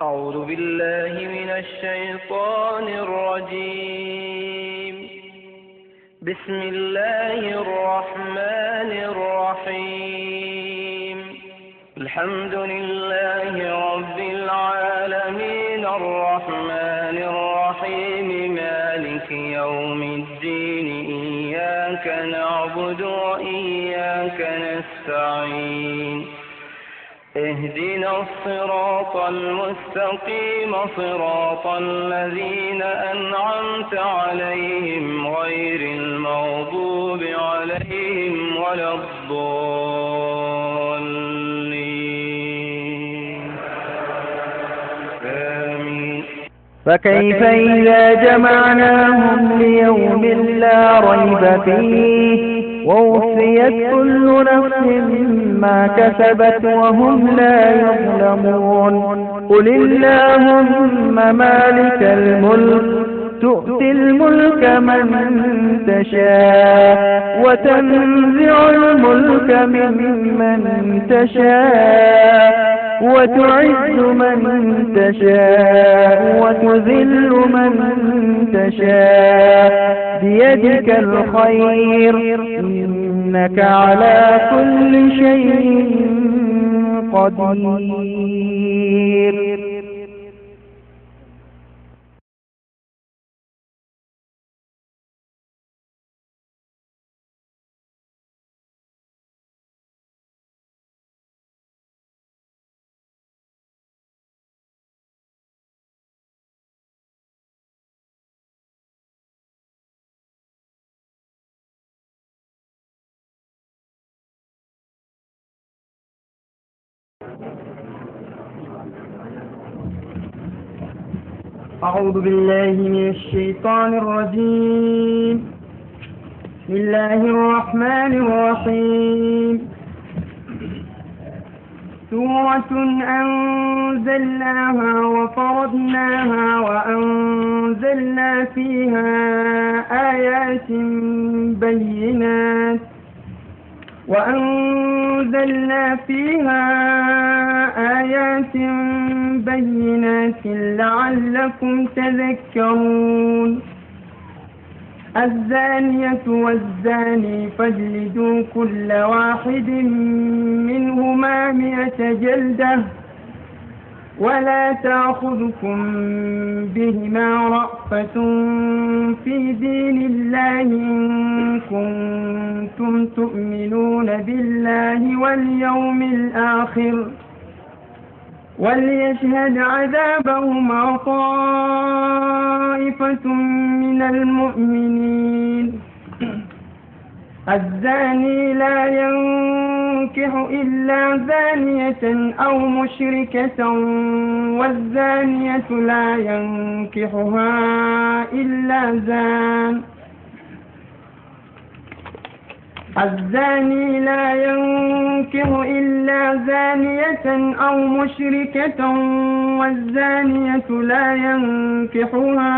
أعوذ بالله من الشيطان الرجيم. بسم الله الرحمن الرحيم. الحمد لله رب العالمين الرحمن الرحيم مالك يوم الدين إياك نعبد وإياك نستعين. اهدنا الصراط المستقيم صراط الذين أنعمت عليهم غير المغضوب عليهم ولا الضالين. آمين. فكيف إذا جمعناهم ليوم لا ريب فيه ووفيت كل نفس ما كسبت وهم لا يظلمون. قل اللهم مالك الملك تؤتي الملك من تشاء وتنزع الملك ممن تشاء وتعز من تشاء وتذل من تشاء بيدك الخير إنك على كل شيء قدير. أعوذ بالله من الشيطان الرجيم. بسم الله الرحمن الرحيم. سورة أنزلناها وفرضناها وأنزلنا فيها آيات بينات لعلكم تذكرون. الزانية والزاني فاجلدوا كل واحد منهما 100 جلدة ولا تأخذكم بهما رأفة في دين الله إن كنتم تؤمنون بالله واليوم الآخر وليشهد عذابهما طائفة من المؤمنين. الزاني لا ينكح إلا زانية أو مشركة والزانية لا ينكحها إلا زان. الزاني لا ينكح إلا زانية أو مشركة والزانية لا ينكحها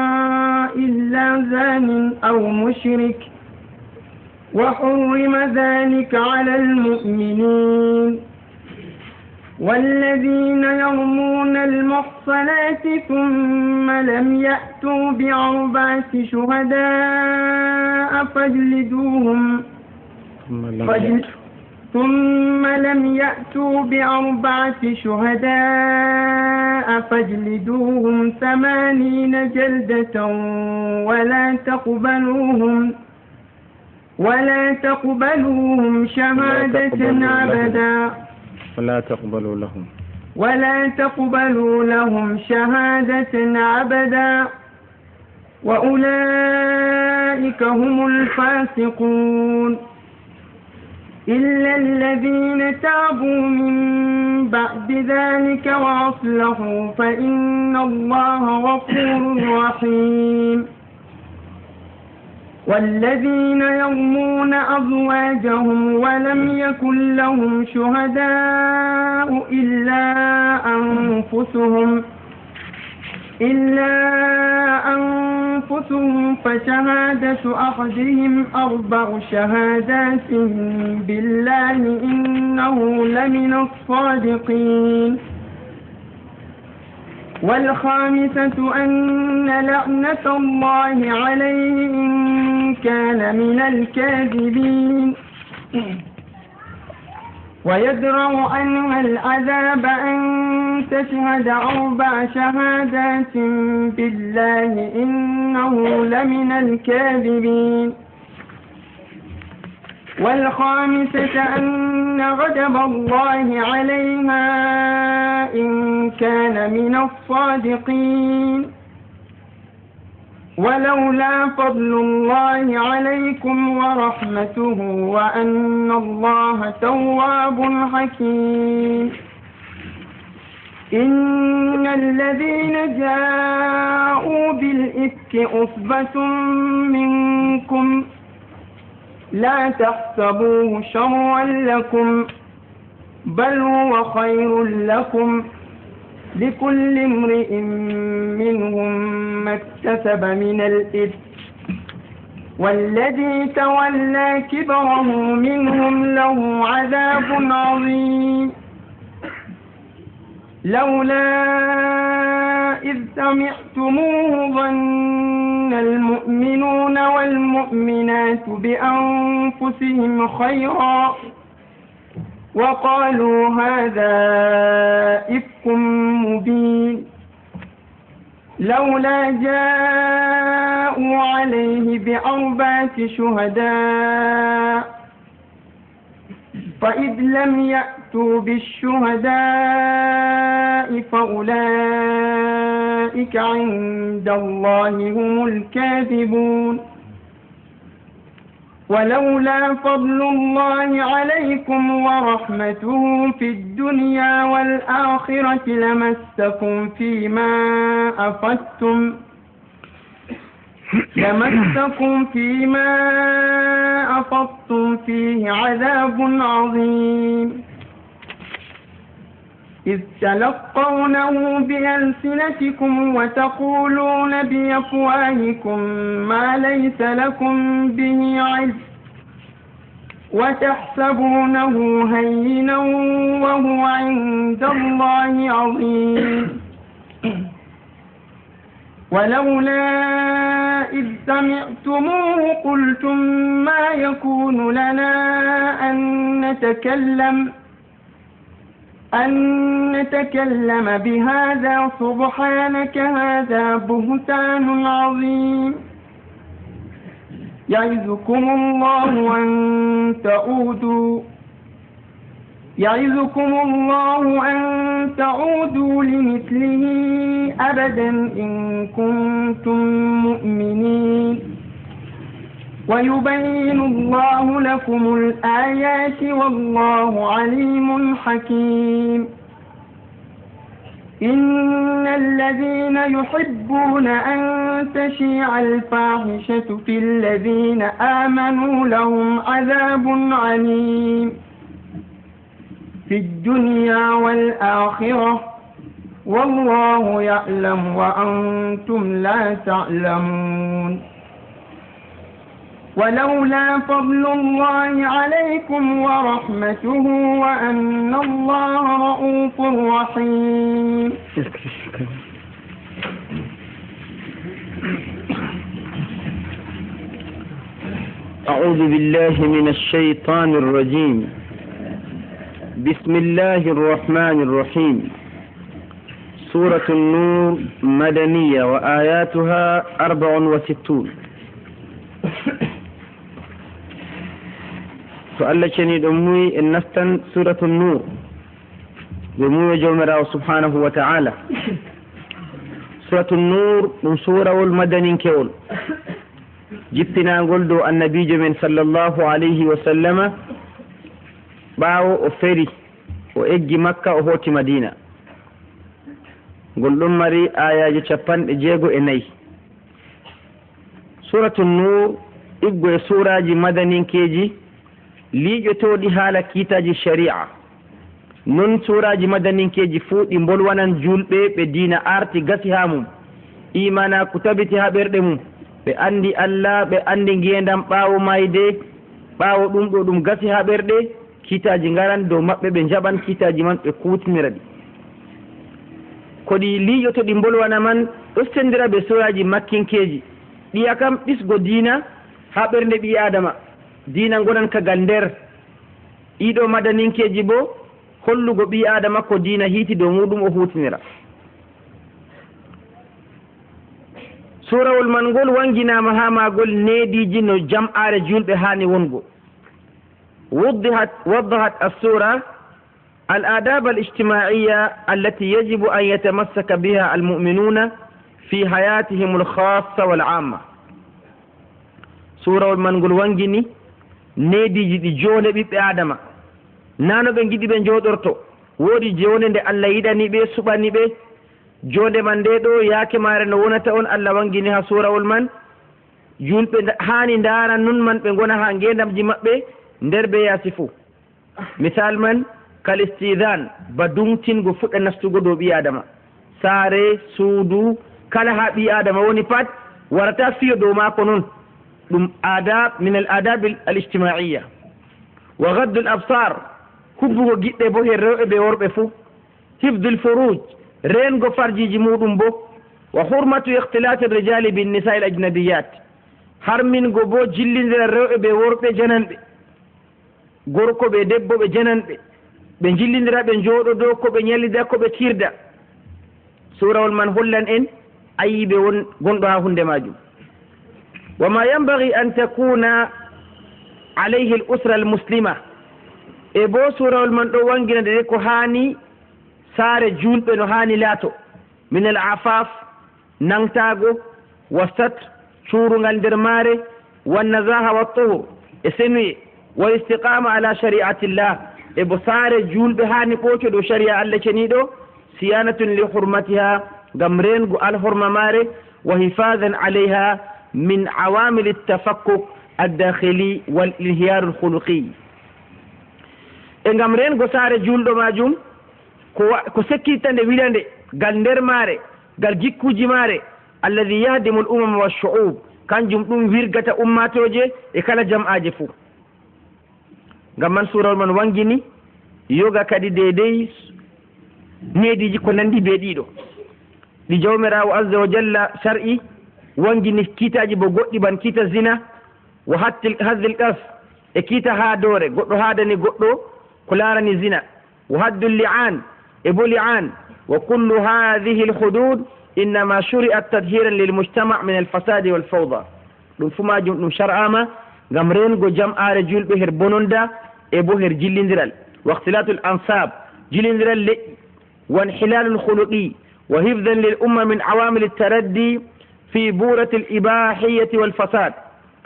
إلا زان أو مشرك وحرم ذلك على المؤمنين. والذين يرمون المحصنات ثم لم يأتوا بأربعة شهداء فاجلدوهم 80 جلدة ولا تقبلوهم شهادة أبدا ولا تقبلوا لهم شهادة أبدا وأولئك هم الفاسقون. إلا الذين تابوا من بعد ذلك وأصلحوا فإن الله غفور رحيم. والذين يرمون أزواجهم ولم يكن لهم شهداء إلا أنفسهم فشهادة أحدهم 4 شهادات بالله إنه لمن الصادقين. والخامسة أن لعنة الله عليه إن كان من الكاذبين ويدرأ عنها العذاب أن تشهد 4 شهادات بالله إنه لمن الكاذبين والخامسة أن غضب الله عليها إن كان من الصادقين ولولا فضل الله عليكم ورحمته وأن الله تواب حكيم إن الذين جاءوا بالإفك عصبة منكم لا تحسبوه شرا لكم بل هو خير لكم لكل امرئ منهم ما اكتسب من الإثم والذي تولى كبره منهم له عذاب عظيم لولا إذ سمعتموه ظن المؤمنون والمؤمنات بأنفسهم خيرا وقالوا هذا إفك مبين لولا جاءوا عليه ب4 شهداء فإذ لم يأتوا بالشهداء فأولئك عند الله هم الكاذبون ولولا فضل الله عليكم ورحمته في الدنيا والآخرة لمسكم فيما أفضتم فيه عذاب عظيم إذ تلقونه بألسنتكم وتقولون بأفواهكم ما ليس لكم به علم وتحسبونه هينا وهو عند الله عظيم ولولا إذ سمعتموه قلتم ما يكون لنا أن نتكلم بهذا سبحانك هذا بهتان عظيم يعظكم الله أن تعودوا لمثله أبدا إن كنتم مؤمنين ويبين الله لكم الآيات والله عليم حكيم إن الذين يحبون أن تشيع الفاحشة في الذين آمنوا لهم عذاب عليم في الدنيا والآخرة والله يعلم وأنتم لا تعلمون ولولا فضل الله عليكم ورحمته وأن الله رؤوف رحيم أعوذ بالله من الشيطان الرجيم بسم الله الرحمن الرحيم سورة النور مدنية وآياتها 64 فألتني دموي النستن سورة النور دموي جمرة سبحانه وتعالى سورة النور من سورة المدني كول جبتنا نقول دو النبي جمين صلى الله عليه وسلم باو أفري وإجي مكة وهوتي مدينة قل مري آية جتشبان إجيغو إني سورة النور إجو سورة مدني كيجي liƴƴotooɗi haala kiitaji shari'a non suuraji madaninkeji fuu ɗi bolwanan julɓe ɓe diina arti gasi haa mum imana ko tabiti haa ɓerɗe mum ɓe anndi allah ɓe anndi ngeendam ɓaawo mayde ɓaawo ɗum ɗo ɗum gasi haa ɓerɗe kiitaji ngaran dow maɓɓe ɓe njaɓan kiitaji man ɓe kuutinira ɗi ko ko ɗi liƴoto ɗi bolwana man ɗo sendira ɓe suraji makkinkeji ɗiya kam ɗisgo diina ha ɓernde ɓi adama diina gonan kagal nder ɗiɗo madaninkeji bo hollugo ɓi adama ko diina hiiti dow muɗum o hutinira. surawol man ngol wanginama ha magol neediji no jam'are julɓe hani wongo. وضحت السورة الآداب الاجتماعية التي يجب أن يتمسك بها المؤمنون في حياتهم الخاصة والعامة. سورة المنقل وانجني نيدي جدي جونة بآدم نانو بنجدي بنجودرتو wodi jone nde Allah yidani ɓe suɓani ɓe jonde man nde ɗo yaake mare no wonata on Allah wangini ha surawol man julɓe hani ndara nun man ɓe gona ha ngendamji maɓɓe nder be yaasi fuu. misal man kal istidan ba dumtingo fuɗɗa nastugo dow ɓi adama saare suudu kala ha ɓi adama woni pat warata fiyo dow maako noon ɗum adab min al adab al ijtimaiya. wa gaddu l absar hubbugo giɗɗe bo hen rewɓe ɓe worɓe fuu. hifdul furuj rengo farjiji muɗum bo. wa hurmatu ihtilati rijali bin nisa il ajnabiyat harmingo bo jillindira rewɓe ɓe worɓe jananɓe gorko ɓe debbo ɓe jananɓe ɓe jillidira ɓe jooɗo dow ko ɓe ñallida ko ɓe kirda. surawol man hollan en ayiɓe won gonɗo ha hunde majum. wa ma yambagi an takuna alayhi l usra al muslima e bo surawol man ɗo wanginade de ko hani saare julɓe no hani laato min al afaf nangtago wa satr cuurugal nder maare wa nazaha wa tuhur e senuye wal istiqama ala shari'atillah e bo saare julɓe hani ɓooke dow sharia Allah ceniɗo siyanatun li hurmatiha ngam rengu alhorma mare wa hifadan alayha min awamil التفكك الداخلي والانهيار الخلقي e ngam rengo saare julɗo majum ko sekkitande wilande gal nder mare gal jikkuji mare alladhi yahdimu al umama wa shu'ub kanjum ɗum wirgata ummatoje e kala jam'aje fuu. ngam man surawol man wangini yoga kadi deydey neediji ko nandi be ɗiɗo ɗi jawmirawo azza wa jalla shar'i wangini kiitaji bo goɗɗi ban kiita zina wa haddil qas e kiita haadore goɗɗo haadani goɗɗo ko larani zina wa haddu li'an e bo li'an wa kullu hadihi alhudud innama shuri'at tadhiran lilmujtama' min alfasadi walfawda ɗum fu majum ɗum shar'ama ngam rengo jam'are julɓe her bononda e bo her jillindiral. wa ikhtilatul ansab jillindiral leƴƴi wa inhilalul khuluqi wa hifdan lil umma min awamil at-taraddi fi burati al-ibahiyati wal fasad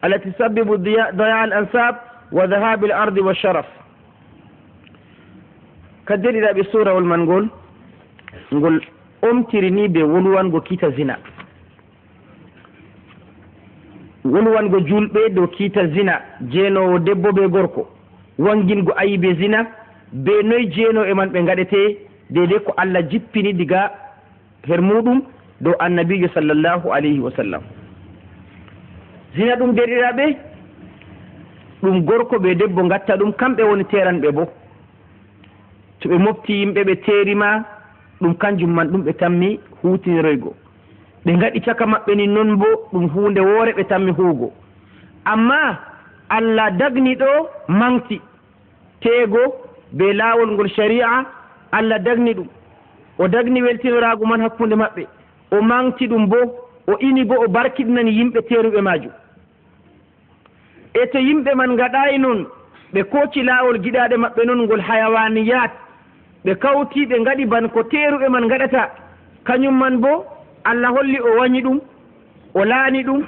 allati tusabbibu diya' al-ansab wa dhahab al-ardi wa sharaf. kaddiriɗaɓe surawol man ngol omtirini be wolwango kiita zina wolwango julɓe dow kiita zina jeenowo debbo be gorko wangingo ayibe zina be noyi jeeno e man ɓe gaɗete deydey ko Allah jippini diga her muɗum dow annabijo sallllahu alayhi wa sallam. zina ɗum derɗiraɓe ɗum gorko ɓe debbo gatta ɗum kamɓe woni teranɓe bo to ɓe mofti yimɓe ɓe terima ɗum kanjum man ɗum ɓe tammi hutiniroygo ɓe gaɗi caka maɓɓe ni noon bo ɗum hunde woore ɓe tammi huugo. amma Allah dagni ɗo manti teego be laawol ngol sharia Allah dagni ɗum o dagni weltinorago man hakkunde maɓɓe o manti ɗum bo o ini bo o barkiɗinani yimɓe teeruɓe majum. e to yimɓe man gaɗayi noon ɓe kooci laawol giɗaɗe maɓɓe noon ngol hayawaniyat ɓe kawti ɓe gaɗi ban ko teeruɓe man gaɗata kañum man bo Allah holli o wañi ɗum o laani ɗum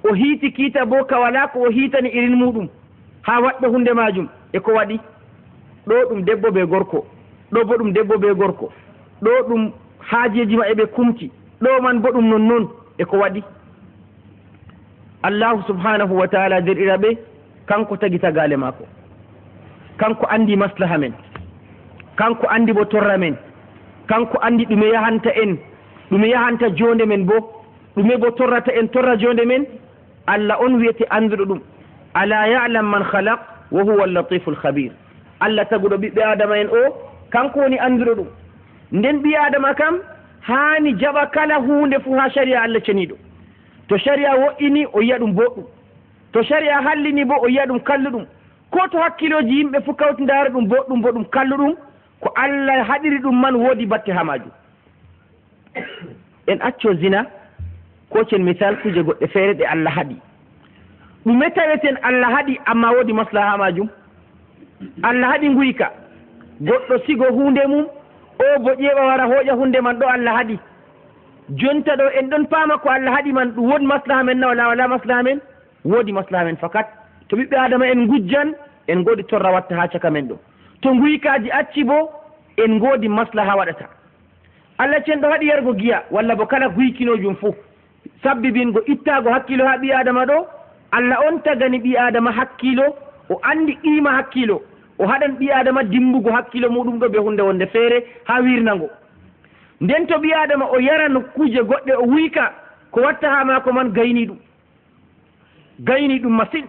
o hiiti kiita bo ka wala ko o hiitani irin muɗum ha waɗɓe hunde majum e ko waɗi ɗo ɗum debbo be gorko ɗo bo ɗum debbo be gorko ɗo ɗum haajeji maɓɓe ɓe kumti ɗo man bo ɗum nonnoon e ko waɗi. Allahu subhanahu wa ta'ala derɗiraɓe kanko tagi tagale maako kanko andi maslaha men kanko andi bo torra men kanko andi ɗume yahanta en ɗume yahanta jonde men bo ɗume bo torrata en torra jonde men. Allah on wiyete anduɗo ɗum ala ya'lam man khalaq wa huwa al-latiful khabir. Allah taguɗo ɓiɓɓe adama en o kanko woni anduɗo ɗum nden ɓi adama kam hani jaɓa kala hunde fuu ha sharia Allah ceniɗo. To sharia wo'ini o yiya ɗum boɗɗum, to sharia hallini bo o yiya ɗum kalluɗum. Ko to hakkiloji yimɓe fuu kawtidara ɗum boɗɗum bo ɗum kalluɗum, ko Allah haɗiri ɗum man woodi batte ha majum. En acco zina ko cen misal kuje goɗɗe feere ɗe Allah haɗi. ɗume taweten Allah haɗi amma woodi maslaha majum. Allah haɗi nguyka, goɗɗo sigo hunde mum o bo ƴeeɓa wara hooƴa hunde man ɗo Allah haɗi. Jonta ɗo en ɗon paama ko Allah haɗi man ɗum woodi maslaha men na wala maslaha men? Woodi maslaha men fakat. To ɓiɓɓe adama en gujjan en goodi torra watta ha caka men ɗo. To nguykaji acci bo en goodi maslaha waɗata. Allah cenɗo haɗi yargo giya walla bo kala guykinojum fuu sabbibingo ittago hakkilo ha ɓi adama ɗo. Allah on tagani ɓi adama hakkilo, o andi qima hakkilo, o haɗan ɓi adama dimbugo hakkilo muɗum ɗo be hunde wonde feere ha wirnango. Nden to ɓi adama o yara nokkuje goɗɗe o wuyka, ko watta ha mako man gayni ɗum masin.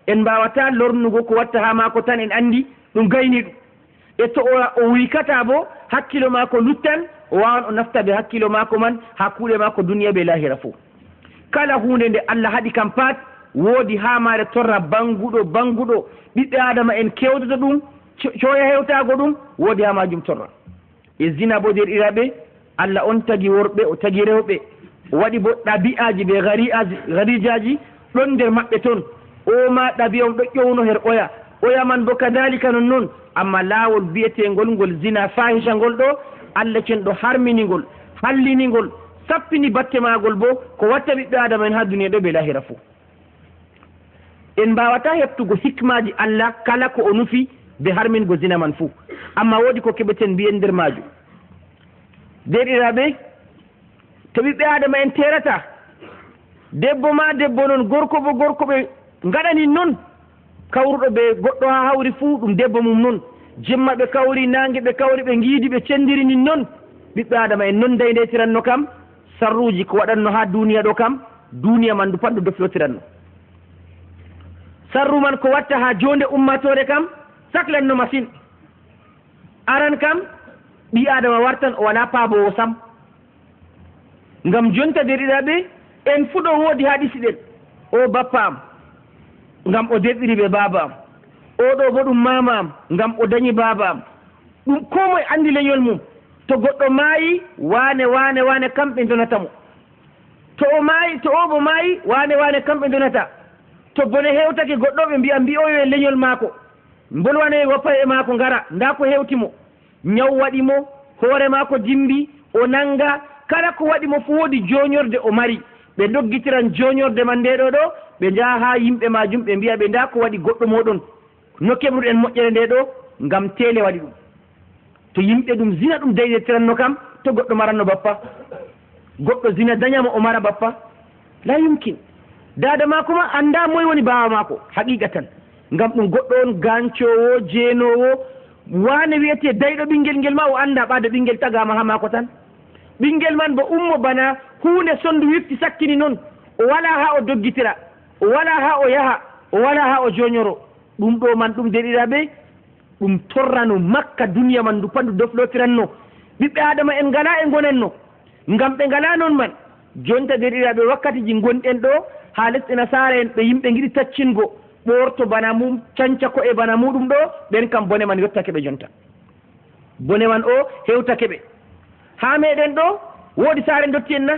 En mbawata lornugo ko watta ha mako tan en andi ɗum gayni ɗum. E to o wuykata bo hakkilo mako luttan, o wawan o nafta be hakkilo mako man ha kuuɗe mako duniya be lahira fo. Kala hunde nde Allah haɗi kam pat woodi ha mare torra banguɗo ɓiɓɓe adama en kewtoto ɗum coya hewtago ɗum woodi ha majum torra. E zina bo derɗiraɓe, Allah on tagi worɓe, o tagi rewɓe, o waɗi bo ɗabi'aji be garijaji ɗon nder maɓɓe toon. O ma ɗabi'a on ɗo ƴowno her oya man bo kadalika non, amma laawol biyetegol ngol zina fahisha ngol ɗo Allah cenɗo harminigol, hallinigol, sappini batte magol bo ko watta ɓiɓɓe adama en ha duniya ɗo be lahira fo. En mbawata heftugo hikmaji Allah kala ko o nufi be harmingo zina man fuu, amma woodi ko keɓeten mbiyen nder majum. Derɗiraɓe, to ɓiɓɓe adama en terata, debbo ma debbo non, gorko bo gorko ɓe ngaɗani non, kawruɗo ɓe goɗɗo ha hawri fuu ɗum debbo mum non, jemma ɓe kawri, nange ɓe kawri, ɓe giidi ɓe cendirini non. Ɓiɓɓe adama en non daydetiranno kam sarruji ko waɗanno ha duniya ɗo kam, duniya man du pat ɗo doflotiranno. Sarru man ko watta ha jonde ummatore kam saklanno masin. Aran kam ɓi adama wartan o wala paabowo sam. Ngam jonta derɗiraɓe, en fu ɗo woodi ha ɗisiɗen. O bappa am ngam o derɗiri ɓe baba am, oɗo bo ɗum mama am ngam o dañi baba am. Ɗum ko moye andi leñol mum. To goɗɗo maayi wane kamɓe donata mo. To o bo maayi wane kamɓe donata. To bone hewtake goɗɗo ɓe mbiya mbi'oyo e leñol maako, bolwane woppa e maako ngara, nda ko hewti mo, ñaw waɗi mo, hoore maako jimbi, o nanga, kala ko waɗi mo fu woodi joñorde o mari. Ɓe doggitiran joñorde man ndeɗo ɗo, ɓe njaha ha yimɓe majum ɓe mbiya ɓe nda ko waɗi goɗɗo moɗon, no keɓruɗen moƴƴere nde ɗo, ngam tele waɗi ɗum. To yimɓe ɗum zina ɗum daydetiranno kam, to goɗɗo maranno bappa, goɗɗo zina dañamo o mara bappa, la yumkin. Dada mako ma anda moye woni bawa mako haqiqatan, ngam ɗum goɗɗo on gancowo, jeenowo, wane wiyete dayɗo ɓinguel ngel ma o anda ɓaade ɓinguel tagama ha mako tan. Ɓinguel man bo ummo bana hunde sondu wifti sakkini noon, o wala ha o doggitira, o wala ha o yaha, o wala ha o joñoro. Ɗum ɗo man ɗum derɗiraɓe, ɗum torrano makka duniya man du pat du doflotiranno. Ɓiɓɓe adama en ngala e gonenno, ngam ɓe ngala noon man. Jonta derɗiraɓe, wakkatiji gonɗen ɗo ha lesɗe nasara en, ɓe yimɓe giɗi taccingo ɓorto bana mum, canca ko e bana muɗum ɗo, ɓen kam bone man yottake ɓe jonta. Bone man o hewtake ɓe. Ha meɗen ɗo woodi saare dotti en na,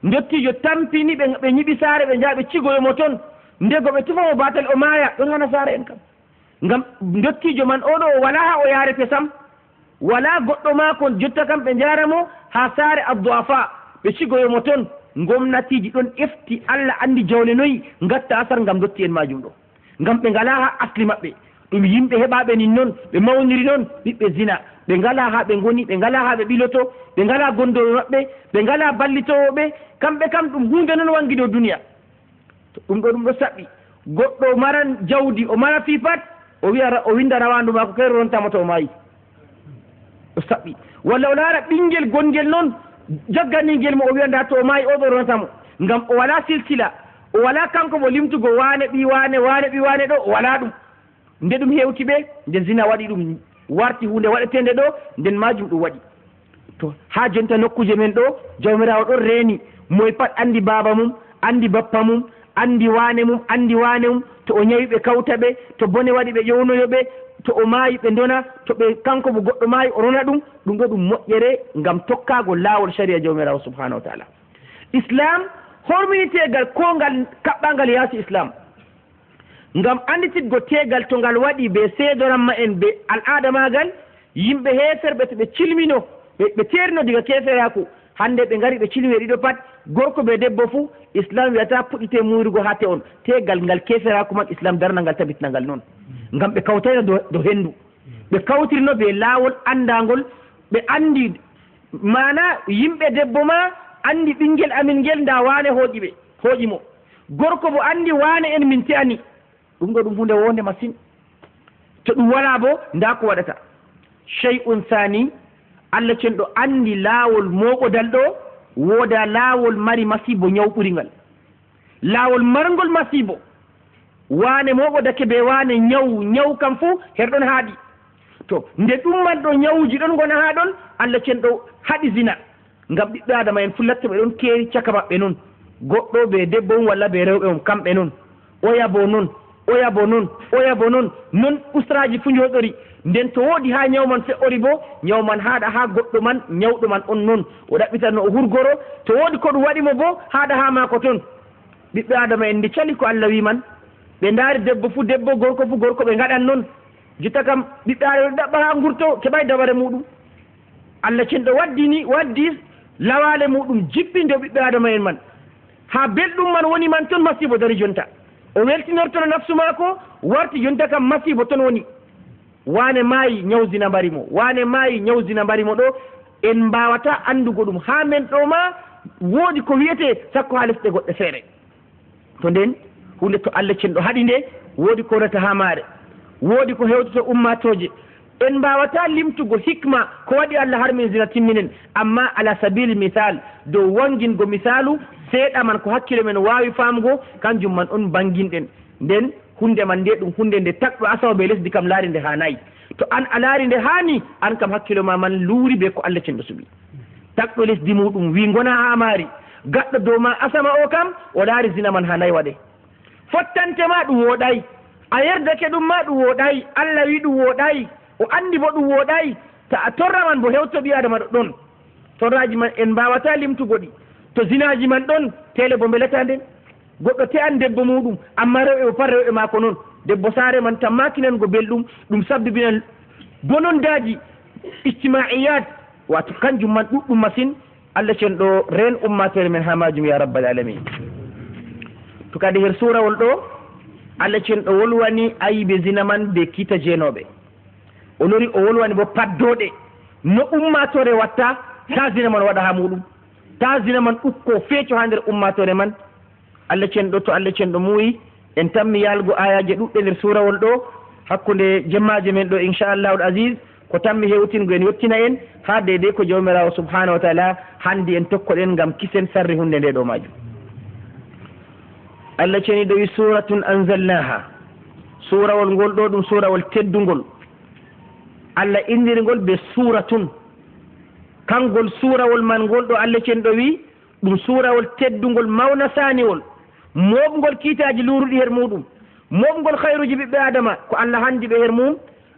dottijo tampini ɓe ñiɓi saare, ɓe jaa ɓe cigoyomo toon, ndego ɓe tufamo batal o maaya, ɗon hana saare en kam. Ngam dottijo man oɗo o wala ha o yarete sam, wala goɗɗo maako jotta kam ɓe jaramo ha saare abdoafa, ɓe cigoyomo toon. Gomnatiji ɗon efti, Allah andi jawle noyi gatta asar ngam dotti en majum ɗo, ngam ɓe ngala ha asli maɓɓe. Ɗum yimɓe heɓaɓe nin noon, ɓe mawniri noon ɓiɓɓe zina, ɓe ngala ha ɓe goni, ɓe ngala ha ɓe ɓiloto, ɓe ngala gondoɓe maɓɓe, ɓe ngala ballitowoɓe, kamɓe kam ɗum hunde noon wangi dow duniya. Ɗum ɗo saɓɓi. Goɗɗo maran jawdi, o mara fii pat, o wiya o winda rawandu mako kay rontama to o maayi, o saɓɓi. Walla o laara ɓinguel gongel noon jagganingel mo, o wiya nda to o maayi oɗo rontamo, ngam o wala silsila, o wala kanko mo limtugo wane ɓi wane ɗo, o wala ɗum. Nde ɗum hewti ɓe, nde zina waɗi ɗum warti hunde waɗetende ɗo, nden majum ɗum waɗi. to ha jonta nokkuje men ɗo jawmirawo ɗon reeni moye pat andi baba mum andi bappa mum andi wane mum to o ñawi ɓe kawta ɓe to bone waɗi ɓe ƴownoyo ɓe to o maayi ɓe ndona to ɓe kanko mo goɗɗo maayi o rona ɗum ɗo ɗum moƴƴere ngam tokkago laawol sharia jawmirawo subhanahu wa taala. Islam horminitegal ko ngal kaɓɓangal yaasi islam ngam andititgo tegal to ngal waɗi ɓe seedoranma en ɓe al'ada magal yimɓe heferɓe to ɓe cilmino ɓe terino diga keferaku hande ɓe ngari ɓe cilmi ɗiɗo pat gorko ɓe debbo fuu islam wiyata puɗɗite murigo ha te on tegal ngal keferaku man islam darna ngal tabitna ngal noon ngam ɓe kawtayno do hendu ɓe kawtirno ɓe laawol andagol ɓe andi mana yimɓe debbo ma andi ɓinguel amin ngel nda wane hooƴimo gorko bo andi wane en min te'ani ɗum ɗo ɗum hunde wonde masine to ɗum wala bo nda ko waɗata shay'un sani Allah cenɗo andi laawol moɓodal ɗo wooda laawol mari masibo ñawɓuringal laawol margol masibo wane moɓodake be wane ñaw kam fuu herɗon haaɗi to nde ɗumman ɗo ñawuji ɗon gona ha ɗon Allah cenɗo haɗi zina ngam ɓiɓɓe adama en fullatta ɓe ɗon keeri caka maɓɓe noon goɗɗo ɓe debbo on walla ɓe rewɓe on kamɓe noon oyabo noon non usraji fu joɗori nden to woodi ha ñawman fe'ori bo ñawman haaɗa ha goɗɗo man ñawɗo man on noon o ɗaɓɓitanno o hurgoro to woodi ko ɗum waɗimo bo haaɗa ha maako toon ɓiɓɓe adama en nde cali ko Allah wi man ɓe ndaari debbo fu debbo gorko fu gorko ɓe ngaɗan noon jotta kam ɓiɓɓe adama ɗaɓɓa ha gurto keɓay dabare muɗum Allah cenɗo waddi lawale muɗum jippinde ɓiɓɓe adama en man ha belɗum man woni man toon masibo dari jonta o weltinortono nafsu maako warti jonta kam masibo toon woni wane maayi ñawzina mbarimo ɗo en mbawata andugo ɗum ha men ɗo ma woodi ko wiyete sakko ha lesɗe goɗɗe feere to nden hunde to Allah cenɗo haɗi nde woodi ko rata ha maare woodi ko hewtoto ummatoje en mbawata limtugo hikma ko waɗi Allah harmin zina timminen amma ala sabili misal dow wangingo misalu seeɗa man ko hakkille men wawi famugo kanjum man on banginɗen nden hunde man nde ɗum hunde nde takɗo asawa ɓe lesdi kam laari nde ha nayi to an a laari nde hani an kam hakkilo ma man luuri be ko Allah cenɗo suɓi takɗo lesdi muɗum wi gona ha maari gaɗɗo dow ma asama o kam o laari zina man ha nayi waɗe fottante ma ɗum woɗayi a yerdake ɗum ma ɗum woɗayi Allah wi ɗum woɗayi o andi bo ɗum woɗayi ta a torra man bo hewto ɓi adama ɗo ɗon torraji man en mbawata limtugo ɗi to zinaji man ɗon tele bo belata nden goɗɗo te'an debbo muɗum amma rewɓe o pat rewɓe maako noon debbo saare man tan makinango belɗum ɗum sabbibinan bonondaji ijtimaiyat wato kanjum man ɗuɗɗum masine Allah cenɗo ren ummatere men ha majum ya rabbal alamin to kadi her surawol ɗo Allah cenɗo wolwani ayibe zina man be kiita jeenoɓe o lori o wolwani bo paddoɗe no ummatore watta ta zina man waɗa ha muɗum ta zina man ukko feeco ha nder ummatore man Allah cenɗo to Allah cenɗo muuyi en tammi yalgo ayaje ɗuɗɗe nder surawol ɗo hakkude jemmaje men ɗo inchallahu aziz ko tammi hewtingo en yettina en ha deydey ko jawmirawo subhanahu wa taala handi en tokkoɗen gam kisen sarri hunde nde ɗo majum Allah ceni ɗo wi suratun anzalnaha surawol ngol ɗo ɗum surawol teddugol Allah indirgol be suratun kangol surawol man ngol ɗo Allah ceni ɗo wi ɗum surawol teddugol mawna saniwol moɓgol kiitaji luruɗi her muɗum moɓgol hayruji ɓiɓɓe adama ko Allah handi ɓe her mum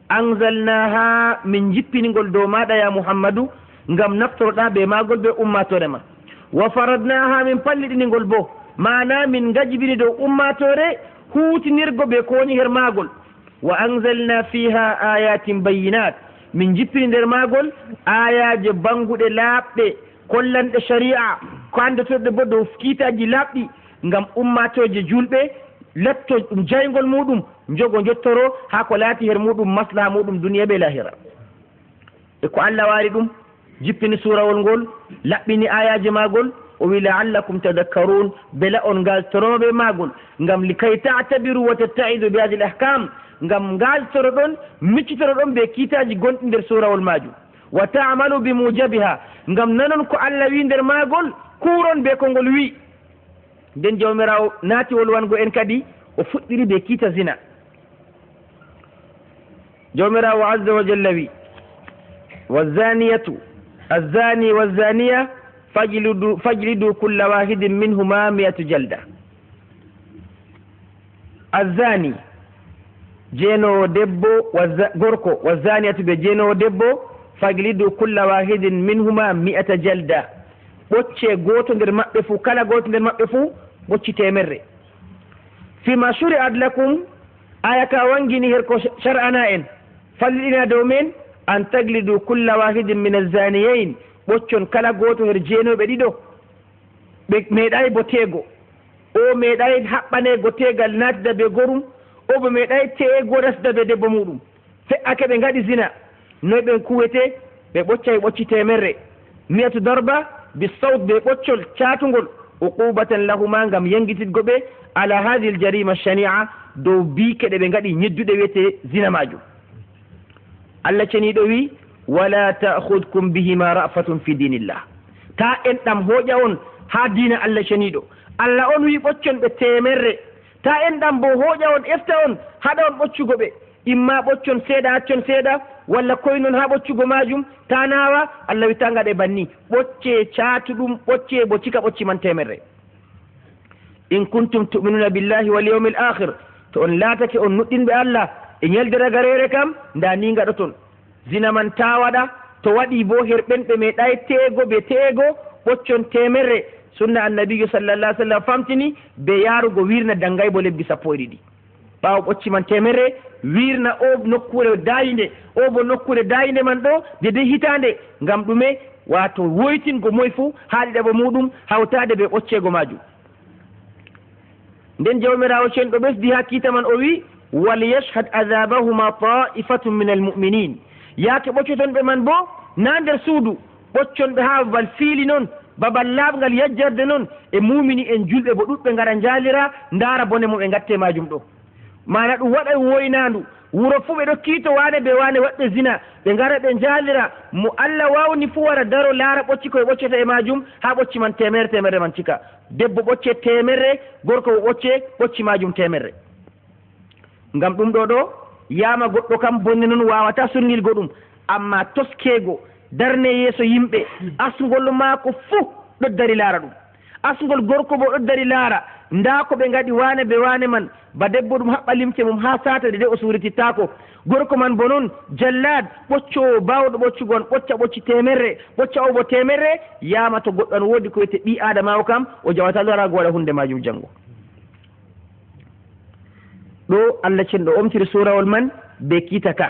anzalnaha min jippinigol dow maɗa ya Muhammadu ngam naftoroɗa be magol be ummatore ma wa faradnaha min palliɗinigol bo mana min gajibini dow ummatore hutinirgo be ko woni her magol wa anzalna fiha ayatin bayinat min jippini nder magol ayaje banguɗe laaɓɗe kollanɗe sharia ko andetorɗe bo dow kiitaji laaɓɗi ngam ummatoje julɓe latto ɗum jaygol muɗum jogo jottoro ha ko laati her muɗum maslaha muɗum duniya ɓe lahira e ko Allah waari ɗum jippini surawol ngol laɓɓini ayaji magol o wi la'allakum tadakkarun bela on galtoroɓe magol ngam likay ta'tabiru wa tatta'idu bi hadhihi al-ahkam ngam galtoro ɗon miccitoro ɗon be kiitaji gonɗi nder surawol majum wa ta'malu bi mujabiha ngam nanon ko Allah wi nder magol kuron be ko ngol wi nden jawmirawo naati wolwango en kadi o fuɗɗiri be kiita zina jawmirawo azza wa jalla wi wazaniyatu الزاني والزانية فاجلدوا كل واحد منهما 100 جلدة. الزاني جينو دبو غوركو والزانية بجينو دبو فاجلدوا كل واحد منهما 100 جلدة. بوتشي غوتو ندير مابbe fu kala goto nder mabbe fu bocci temerre. فيما شرعت لكم آية وانجني هركو شرعنا إن فلنا دومين أن تجلدوا كل واحد من الزانيين بوتشون كلا غوتو هرجينو بديدو ميداي بوتيغو او ميداي حقباني غوتيغال ناتدا بغوروم او بميداي تيغو رسدا بدبو مودوم في أكبر غادي زنا نوبن كويتي بوتشاي بوتشي تيمري 100 ضربة بالصوت بوتشول تشاتونغول عقوبة لهما غام ينجتيت غوبي على هذه الجريمة الشنيعة دو بيك دي بنغادي نيدو دي ويتي زنا ماجو. الله تشني دوي ولا تأخذكم بهما رأفة في دين الله. تا انتم هوجاون ها دين الله شنيدو الله on wi boccon be temerre ta endam bo hoja on efta on hada on boccugo be imma boccon seeda accon seeda walla koynon ha boccugo majum ta nawa Allah wi tanga de banni bocce caatudum bocce bo cika bocci man temerre. in kuntum tu'minuna billahi wal yawmil akhir to on latake on nuddin be Allah e nyeldere garere kam nda ni ngado ton zina man ta wada to wadi bo herbenbe me day tego be tego boccon temerre sunna annabi sallallahu alaihi wasallam famtini be yarugo wirna dangay bo lebbi sappo e ɗiɗi ɓawo ɓocci man temerre wirna o nokkure dayinde o bo nokkure dayinde man ɗo dede hitande ngam ɗume wato woytingo moy fuu haaɗiɗaɓa muɗum hawtade be ɓoccego majum. nden jawmirawo cen ɗo ɓesdi ha kiita man o wi wal yashhad adabahuma ta'ifatun min almuminin yaake ɓoccotonɓe man bo na nder suudu ɓocconɓe ha babal fiili noon babal laaɓngal yajjarde noon e mumini en julɓe bo ɗuɓɓe ngara jaalira ndaara bone mum e gatte majum ɗo mana ɗum waɗa woynandu wuro fuu ɓe ɗo kiito wane be wane waɗɓe zina ɓe ngara ɓe jaalira mo Allah wawni fuu wara daro laara ɓocci koye ɓocceta e majum ha ɓocci man temerre man cika debbo ɓocce temerre gorko ɓocce ɓocci majum temerre. ngam ɗum ɗo yama goɗɗo kam bonne noon wawata surnilgo ɗum amma toskego darne yeeso yimɓe asgol maako fuu ɗo dari laara ɗum asgol gorko bo ɗo dari laara nda ko ɓe ngaɗi wane be wane man ba debbo ɗum haɓɓa limce mum ha satade de o suritittako gorko man bo noon jallad ɓoccowo bawɗo ɓoccugon ɓocca ɓocci temerre ɓocca o bo temerre yama to goɗɗo an woodi ko wiyete ɓi adama o kam o jawata larago waɗa hunde majum janggo. ɗo Allah cenɗo omtiri surawol man be kiita ka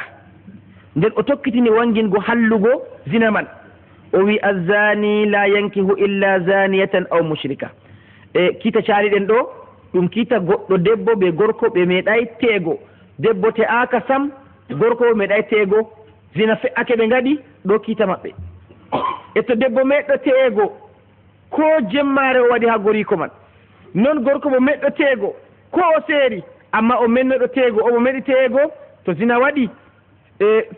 nden o tokkitini wangingo hallugo zina man o wi azzani la yankihu illa zaniyatan aw mushrika e kiita caaliɗen ɗo ɗum kiita goɗɗo debbo ɓe gorko ɓe meeɗay teego debbo te aka sam gorko ɓe meeɗay teego zina fe'ake ɓe ngaɗi ɗo kiita maɓɓe e to debbo meɗɗo teego ko jemmare o waɗi ha goriko man non gorko mo meɗɗo teego ko o seeri amma o mennoɗo teego omo meɗi teego to zina waɗi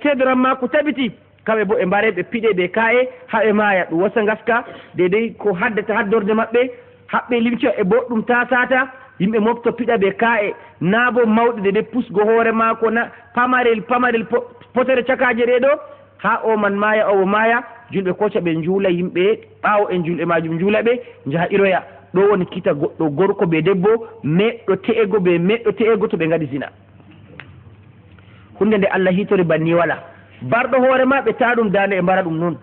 seedoran mako tabiti kamɓe bo ɓe mbare ɓe piɗe ɓe ka'e haɓe maaya ɗum wasa gaska dedei ko haddata haddorde maɓɓe haɓɓe limco e bo ɗum ta sata yimɓe mofto piɗa ɓe ka'e na bo mawɗe dede pusgo hoore mako na pamarel potere cakaje ɗe ɗo ha o man maaya omo maaya julɓe koca ɓe juula yimɓe ɓaawo en julɓe majum juula ɓe jaha iroya ɗo woni kita goɗɗo gorko ɓe debbo meɗɗo te'ego ɓe meɗɗo te'ego to ɓe ngaɗi zina hunde nde Allah hitori banni wala barɗo hoore ma ɓe ta ɗum dande e mbara ɗum noon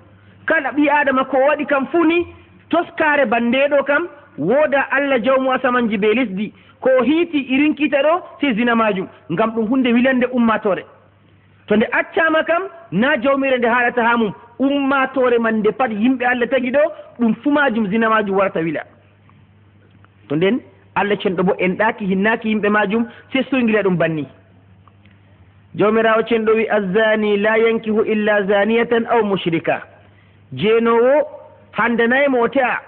kala ɓi adama ko waɗi kam fuu ni toskare bandeɗo kam wooda Allah jawmu asamanji be lesdi ko hiiti irin kita ɗo si zina majum ngam ɗum hunde wilande ummatore to nde accama kam na jawmire nde haɗata ha mum ummatore man nde pat yimɓe Allah tagi ɗo ɗum fu majum zina majum warata wila to nden Allah cenɗo bo en ɗaki hinnaki yimɓe majum se soygila ɗum banni jawmirawo cenɗo wi azzani la yankihu illa zaniyatan aw mushrika jeenowo handanaymo o te'a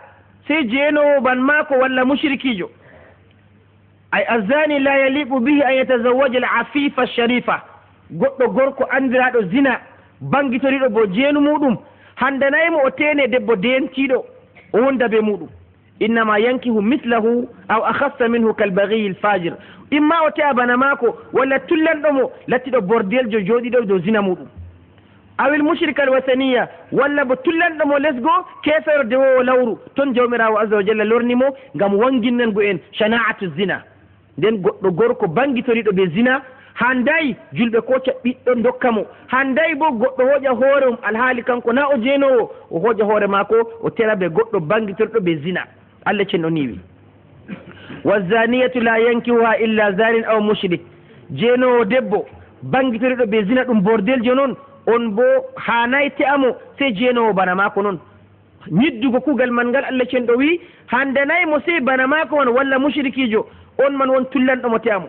sey jeenowo ban mako walla mushrikijo ay azzani la yaliqu bihi an yatazawaja al afifa sharifa goɗɗo gorko andiraɗo zina bangitoriɗo bo jeenu muɗum handanaymo o tene debbo dentiɗo o wonda be muɗum innama yankihu mislahu aw akhassa minhu kalbaghiyi lfajir imma o te'a bana mako walla tullanɗomo lattiɗo bordeljo jooɗiɗo dow zina muɗum awil mushrika alwasaniya walla bo tullanɗomo lesgo kefere dewowo lawru toon jawmirawo azza wa jalla lornimo ngam wanginnango en shana'atu zina nden goɗɗo gorko bangitoriɗo ɓe zina handayi julɓe koca ɓiɗɗo dokka mo handayi bo goɗɗo hoƴa hoore mum alhaali kanko na o jeenowo o hoƴa hoore maako o tera ɓe goɗɗo bangitoriɗo ɓe zina Allah cenɗo niwi wazaniyatu la yankihuha illa zanin aw mushrik jeenowo debbo bangitoriɗo ɓe zina ɗum bordeljo noon on bo hanayi te'amo sey jeenowo bana maako noon ñiddugo kuugal man ngal Allah cenɗo wi handanaymo sey bana maako on walla mushrikijo on man won tullanɗomo te'amo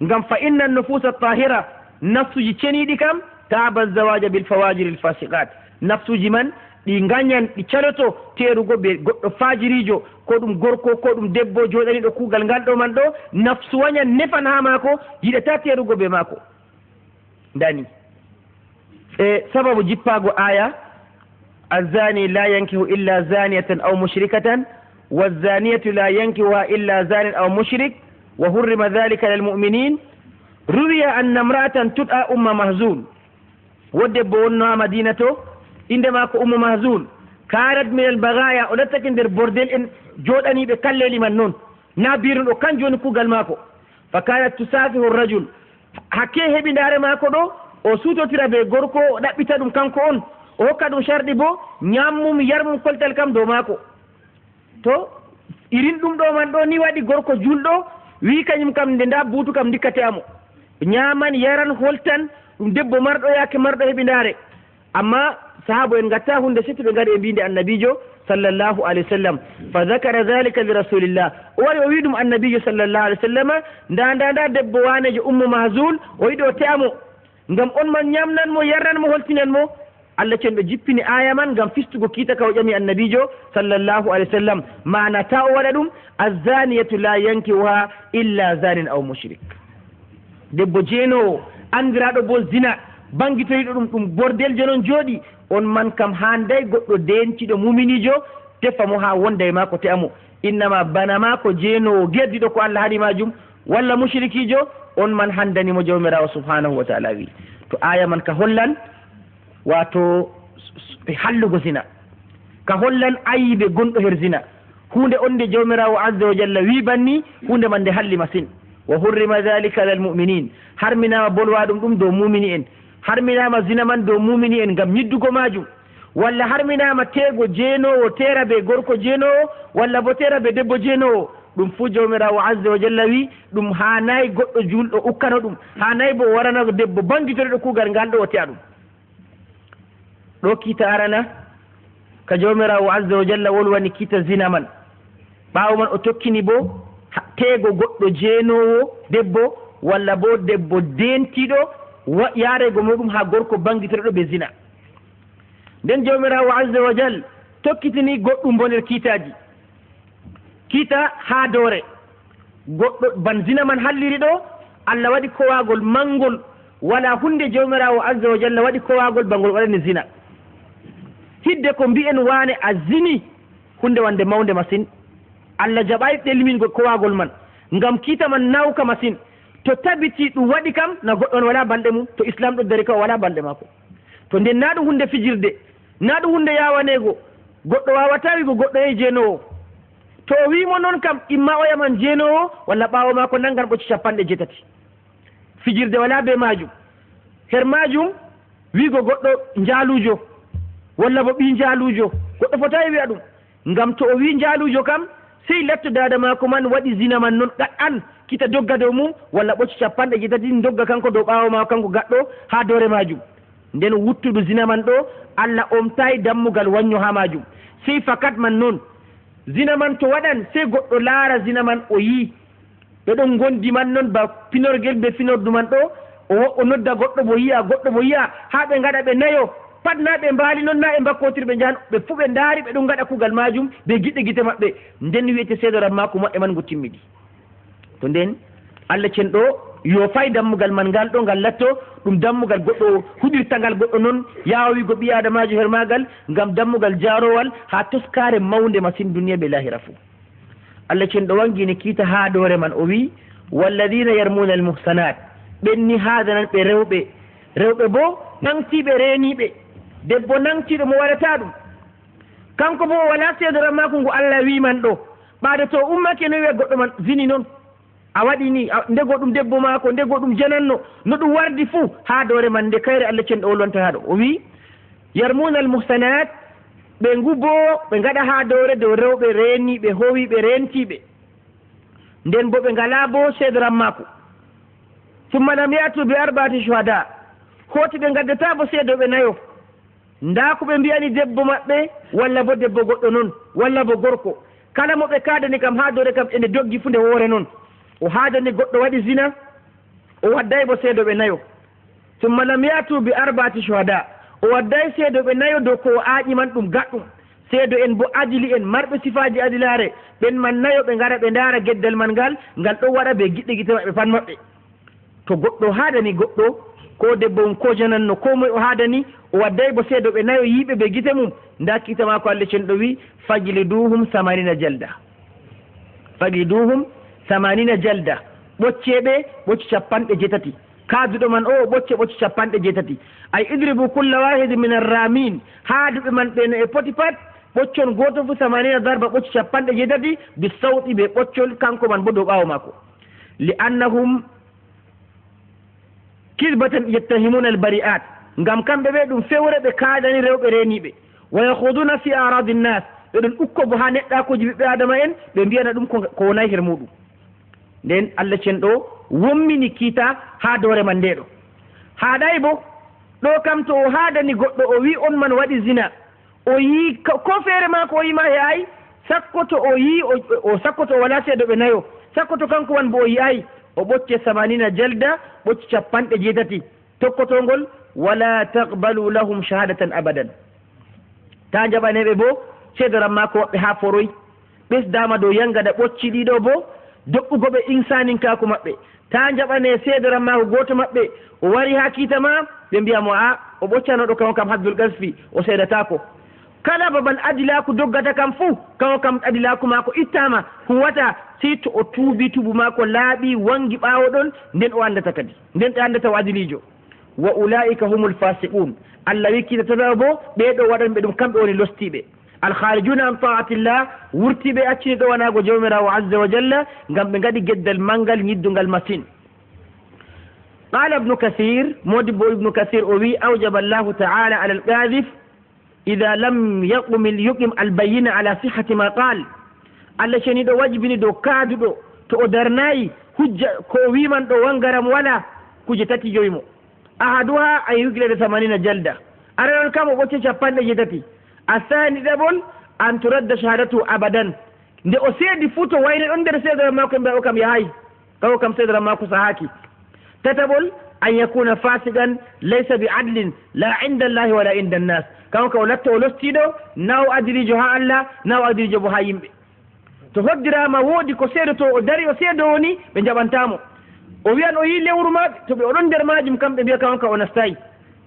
ngam fa inna nufusa tahira nafsuji ceniɗi kam taba zawaja bil fawajiri l fasiqat nafsuji man ɗi gañan ɗi caloto terugo ɓe goɗɗo fajirijo ko ɗum gorko ko ɗum debbo joɗaniɗo kuugal ngal ɗo man ɗo nafsu wañan nefan ha maako yiɗata terugo ɓe maako dani e sababu jippago aya الزاني لا ينكح إلا زانية أو مشركة والزانية لا ينكحها إلا زان أو مشرك وحرم ذلك للمؤمنين روي أن امرأة تدعى أم مهزول ودبونها مدينته عندما أم مهزول كانت من البغايا ولتكن در بورديل إن جودني بكلل من نون نابير وكان جون كوغال ماكو فكانت تسافه الرجل حكيه بندار ماكو دو o suutotira ɓe gorko o ɗaɓɓita ɗum kanko on o hokka ɗum sharɗi bo ñammum yarmum koltal kam dow maako to irin ɗum ɗo man ɗo ni waɗi gorko julɗo wi kañum kam nde nda buutu kam dikkate amo ñaman yaran holtan ɗum debbo marɗo yaake marɗo heɓindare amma sahaba en gatta hunde setti ɓe gaari e mbinde annabijo sallllahu alayhi wa sallam fa zakara dhalika li rasulillah o wari o wi ɗum annabijo sallllahu alayhi wa sallam nda debbo wanejo ummu mahzul o yiɗi o te'amo ngam on man ñamnan mo yarnan mo holtinan mo Allah cenɗo jippini aya man ngam fistugo kiita ka o ƴami annabijo sallllahu alayhi wa sallam mana ta o waɗa ɗum azzaniyatu la yankihuha illa zanin aw mushrik debbo jeenowo andiraɗo bo zina bangitoyiɗo ɗum ɗum bordeljo noon jooɗi on man kam handay goɗɗo dentiɗo muminijo tefa mo ha wonda e maako te'amo innama bana maako jeenowo geddiɗo ko Allah haɗi majum walla mushrikijo on man handanimo jawmirawo subhanahu wa taala wi to aya man ka hollan wato hallugo zina ka hollan ayiɓe gonɗo her zina hunde on nde jawmirawo azza wa jalla wi banni hunde man nde halli masin wa hurrima dhalika lal muminin harminama bolwa ɗum dow mumini en harminama zina man dow mumini en ngam ñiddugo majum walla harminama teego jeenowo tera ɓe gorko jeenowo walla bo tera ɓe debbo jeenowo ɗum fuu jawmirawo azza wa jalla wi ɗum hanayi goɗɗo julɗo ukkano ɗum hanayi bo waranago debbo bangitoriɗo kuugal ngal ɗo o te'a ɗum ɗo kiita arana ka jawmirawo azza wa jalla wolwani kiita zina man ɓaawo man o tokkini bo teego goɗɗo jeenowo debbo walla bo debbo dentiɗo yarego muɗum ha gorko bangitoriɗo ɓe zina nden jawmirawo azza wa jal tokkitini goɗɗum bo nder kiitaji kiita ha doore goɗɗo ban zina man halliri ɗo Allah waɗi kowagol mangol wala hunde jawmirawo azza wa jalla waɗi kowagol bangol waɗani zina hidde ko mbi'en wane a zini hunde wande mawde masin Allah jaɓayi ɗelmingo kowagol man ngam kiita man nawka masin to tabiti ɗum waɗi kam na goɗɗon wala balɗe mum to islam ɗo dari kam wala balɗe mako to nden na ɗum hunde fijirde na ɗum hunde yawanego goɗɗo wawata wigo goɗɗo e jeenowo to o wimo noon kam imma o yaman jeenowo walla ɓaawo maako nangan ɓocci 70 fijirde wala be majum her majum wigo goɗɗo jaalujo walla bo ɓi jaalujo goɗɗo fotawi wiya ɗum ngam to o wi jaalujo kam sey letto dada maako man waɗi zina man noon ɗaɗɗan kita dogga dow mum walla ɓocci 70 dogga kanko dow ɓaawo maako kanko gaɗɗo ha doore majum nden wuttudu zina man ɗo Allah omtayi dammugal wañño ha majum sey fakat man noon zina man to waɗan sey goɗɗo laara zina man o yii ɓeɗon gondi man noon ba pinorgel be finordu man ɗo o nodda goɗɗo mo yiya ha ɓe gaɗa ɓe nayo pat na ɓe mbaali noon na ɓe mbakkotir ɓe jahan ɓe fuu ɓe ndaari ɓe ɗum gaɗa kuugal majum ɓe giɗɗe gite maɓɓe nden wiyete seedoran maako maɓɓe man ngo timmiɗi to nden Allah cen ɗo yo fay dammugal man ngal ɗo ngal latto ɗum dammugal goɗɗo huɗirtangal goɗɗo noon yawigo ɓi adamajo her magal ngam dammugal jarowal ha toskare mawde masin duniya ɓe lahira fuu Allah cen ɗo wangini kiita ha doore man o wi walladina yarmuna almuhsanat ɓenni hadanan ɓe rewɓe rewɓe bo nangtiɓe reeniɓe debbo nangtiɗo mo waɗata ɗum kanko bo o wala seedoran mako ngu Allah wiman ɗo ɓaade to ummake no wiya goɗɗo man zini noon a waɗi ni ndego ɗum debbo maako ndego ɗum jananno no ɗum wardi fuu ha dore man nde kayre Allah cenɗo wolwanta haɗo o wi yarmuna al muhsanat ɓe ngubo ɓe gaɗa ha dore dow rewɓe reeniɓe howiɓe rentiɓe nden bo ɓe ngala bo seedoran mako summa lam yatu bi arba'ati shuhada hoti ɓe gaddata bo seedoɓe nayo nda ko ɓe mbiyani debbo maɓɓe walla bo debbo goɗɗo noon walla bo gorko kala mo ɓe kaadani kam ha dore kam ene doggi fu nde woore noon o haadani goɗɗo waɗi zina o wadday bo seedoɓe nayo summa lam yatu bi arba'ati shuhada o wadday seedoɓe nayo dow ko o aaƴi man ɗum gaɗɗum seedo en bo adili en marɓe sifaji adilare ɓen man nayo ɓe ngara ɓe ndaara geddal man ngal ɗon waɗa ɓe giɗɗe gite maɓɓe pat maɓɓe to goɗɗo haadani goɗɗo ko debbo mum ko jananno ko moye o haadani o wadday bo seedoɓe nayo yiiɓe ɓe gite mum nda kiita ma ko Allah cenɗo wi fajliduhum 80 jalda fajliduhum 80 jalda ɓocceɓe ɓocci 70 kaaduɗo man o ɓocce ɓocci 70 ay idribu kulla wahidi min arramin haaduɓe man ɓe no e poti pat ɓoccon goto fu 80 darba ɓocci 70 bi sawti ɓe ɓoccol kanko man bo dow ɓaawo maako li annahum kisbatan yettahimuna albari'at ngam kamɓe ɓe ɗum fewre ɓe kaadani rewɓe reeniɓe wa yahuduna fi aradi nnas ɓe ɗon ukko bo ha neɗɗakuji ɓiɓɓe adama en ɓe mbiyana ɗum ko wonay her muɗum nden Allah cenɗo wommini kiita ha doore man ndeɗo haɗay bo ɗo kam to o haadani goɗɗo o wi on man waɗi zina o yi ko feere ma ko o yima he ay sakkoto o yi o sakkoto o wala seedoɓe nayo sakkoto kanko wan bo o yiyay o ɓocce 80 jalda ɓocci 70 tokkotongol wala taqbalu lahum shahadatan abadan ta jaɓaneɓe bo seedoran ma ko waɓɓe ha foroy ɓesdama dow yangada ɓocci ɗiɗo bo doɓɓugoɓe insaninkaku maɓɓe ta jaɓane seedoran ma ko goto maɓɓe o wari ha kiitama ɓe mbiyamo a o ɓoccanoɗo kamo kam habdul gasfi o seedatako kala babal adilaku doggata kam fuu kamo kam adilaku mako ittama huwata si to o tuubi tubu mako laaɓi wangi ɓaawo ɗon nden o andata kadi nden ɓe andata o adilijo wa ulaika humul fasiqun Allah wi kiitatata bo ɓeɗo waɗanɓe ɗum kamɓe woni lostiɓe alkharijuna an taatillah wurtiɓe accini ɗo wanago jawmirawo azza wa jalla ngam ɓe gaɗi geddal mangal ñiddungal masine qala ibnu kathir modibbo ibnu kathir o wi awjaba allahu taala ala alqadif ida lam yuqim albayina ala sihati ma qal Allah ceniɗo wajibini dow kaaduɗo to o darnayi hujja ko wiman ɗo wangaram wala kuje tati joymo ahaduha an yuglede 80 jalda aranon kam o ɓocce 70 asani ɗaɓol an turadda shahadatu abadan nde o seedi fuu to wayne ɗon nder seedoran mako e mbiya o kam yahay kawo kam seedoran mako sahaki tataɓol an yakuna fasiqan laysa bi adlin la inda allahi wala inda annas kanko ka o latta o lostiɗo na o adirijo ha Allah na o adirijo bo ha yimɓe to hoddirama woodi ko seedoto o dari o seedo woni ɓe jaɓantamo o wiyan o yi lewru maɓe to ɓe oɗon nder majum kamɓe mbiya kanko ka o nastayi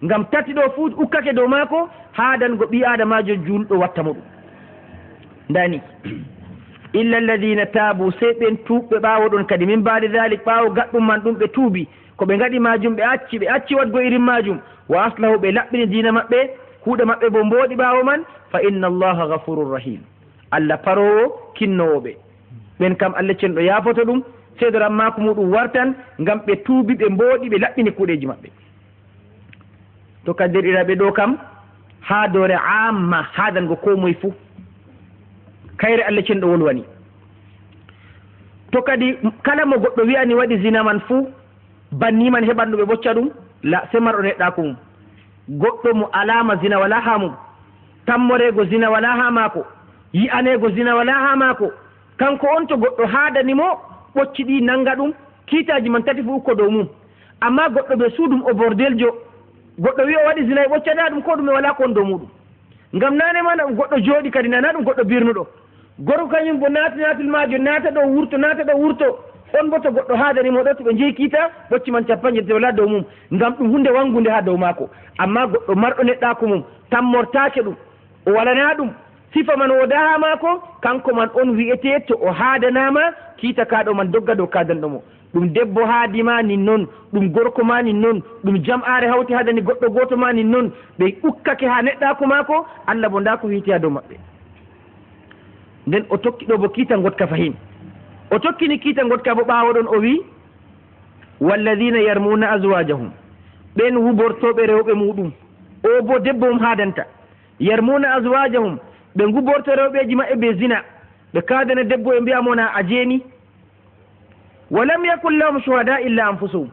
ngam tati ɗo fuu ukkake dow maako haadango ɓi adamajo julɗo watta mo ɗum ndani illa alladina taabu sey ɓen tuuɓɓe ɓaawo ɗon kadi min mbaadi dalik ɓaawo gaɗɗum man ɗum ɓe tuubi ko ɓe gaɗi majum ɓe acci waɗgo irin majum wa aslahu ɓe laɓɓini diina maɓɓe kuuɗe maɓɓe bo mbooɗi ɓaawo man fa inna allaha gafurur rahim Allah parowo kinnowoɓe ɓen kam Allah cenɗo yaafoto ɗum seedoran maako muɗum wartan ngam ɓe tuubi ɓe mbooɗi ɓe laɓɓini kuuɗeji maɓɓe to kaddirɗiraɓe ɗo kam ha doore amma haadango ko moye fuu kayre Allah cenɗo wolwani to kadi kala mo goɗɗo wiyani waɗi zina man fuu banniman heɓanɗo ɓe ɓocca ɗum la semarɗo neɗɗako mum goɗɗo mo alama zina wala ha mum tammorego zina wala ha maako yi'anego zina wala ha maako kanko on to goɗɗo haadanimo ɓocci ɗi nanga ɗum kiitaji man tati fu ukko dow mum amma goɗɗo ɓe suuɗum o bordeljo goɗɗo wi o waɗi zina e ɓoccata ɗum ko ɗum e wala kon dow muɗum ngam nane mana goɗɗo jooɗi kadi nana ɗum goɗɗo birnuɗo gorko kañum bo natil majo naata ɗo wurto on bo to goɗɗo haadanimo ɗo to ɓe jeeyi kiita ɓocci man 70 wala dow mum ngam ɗum hunde wangude ha dow maako amma goɗɗo marɗo neɗɗako mum tammortake ɗum o walana ɗum sifa man woda ha maako kanko man on wiyete to o haadanama kiita kaɗo man dogga dow kadanɗo mo ɗum debbo haadi ma nin noon ɗum gorko ma nin noon ɗum jam'are hawti hadani goɗɗo goto ma nin noon ɓe ukkake ha neɗɗako maako Allah bo nda ko hiiti ha dow maɓɓe. nden o tokki ɗo bo kiita gotka fahin o tokkini kiita gotka bo ɓaawo ɗon o wi walladina yarmuna azwajahum ɓen hubortoɓe rewɓe muɗum o bo debbo mum haadanta yarmuna azwajahum ɓe guborto rewɓeji maɓɓe ɓe zina ɓe kadana debbo e mbiyamona a jeeni walam yakun lahum shuhada illa anfusuhum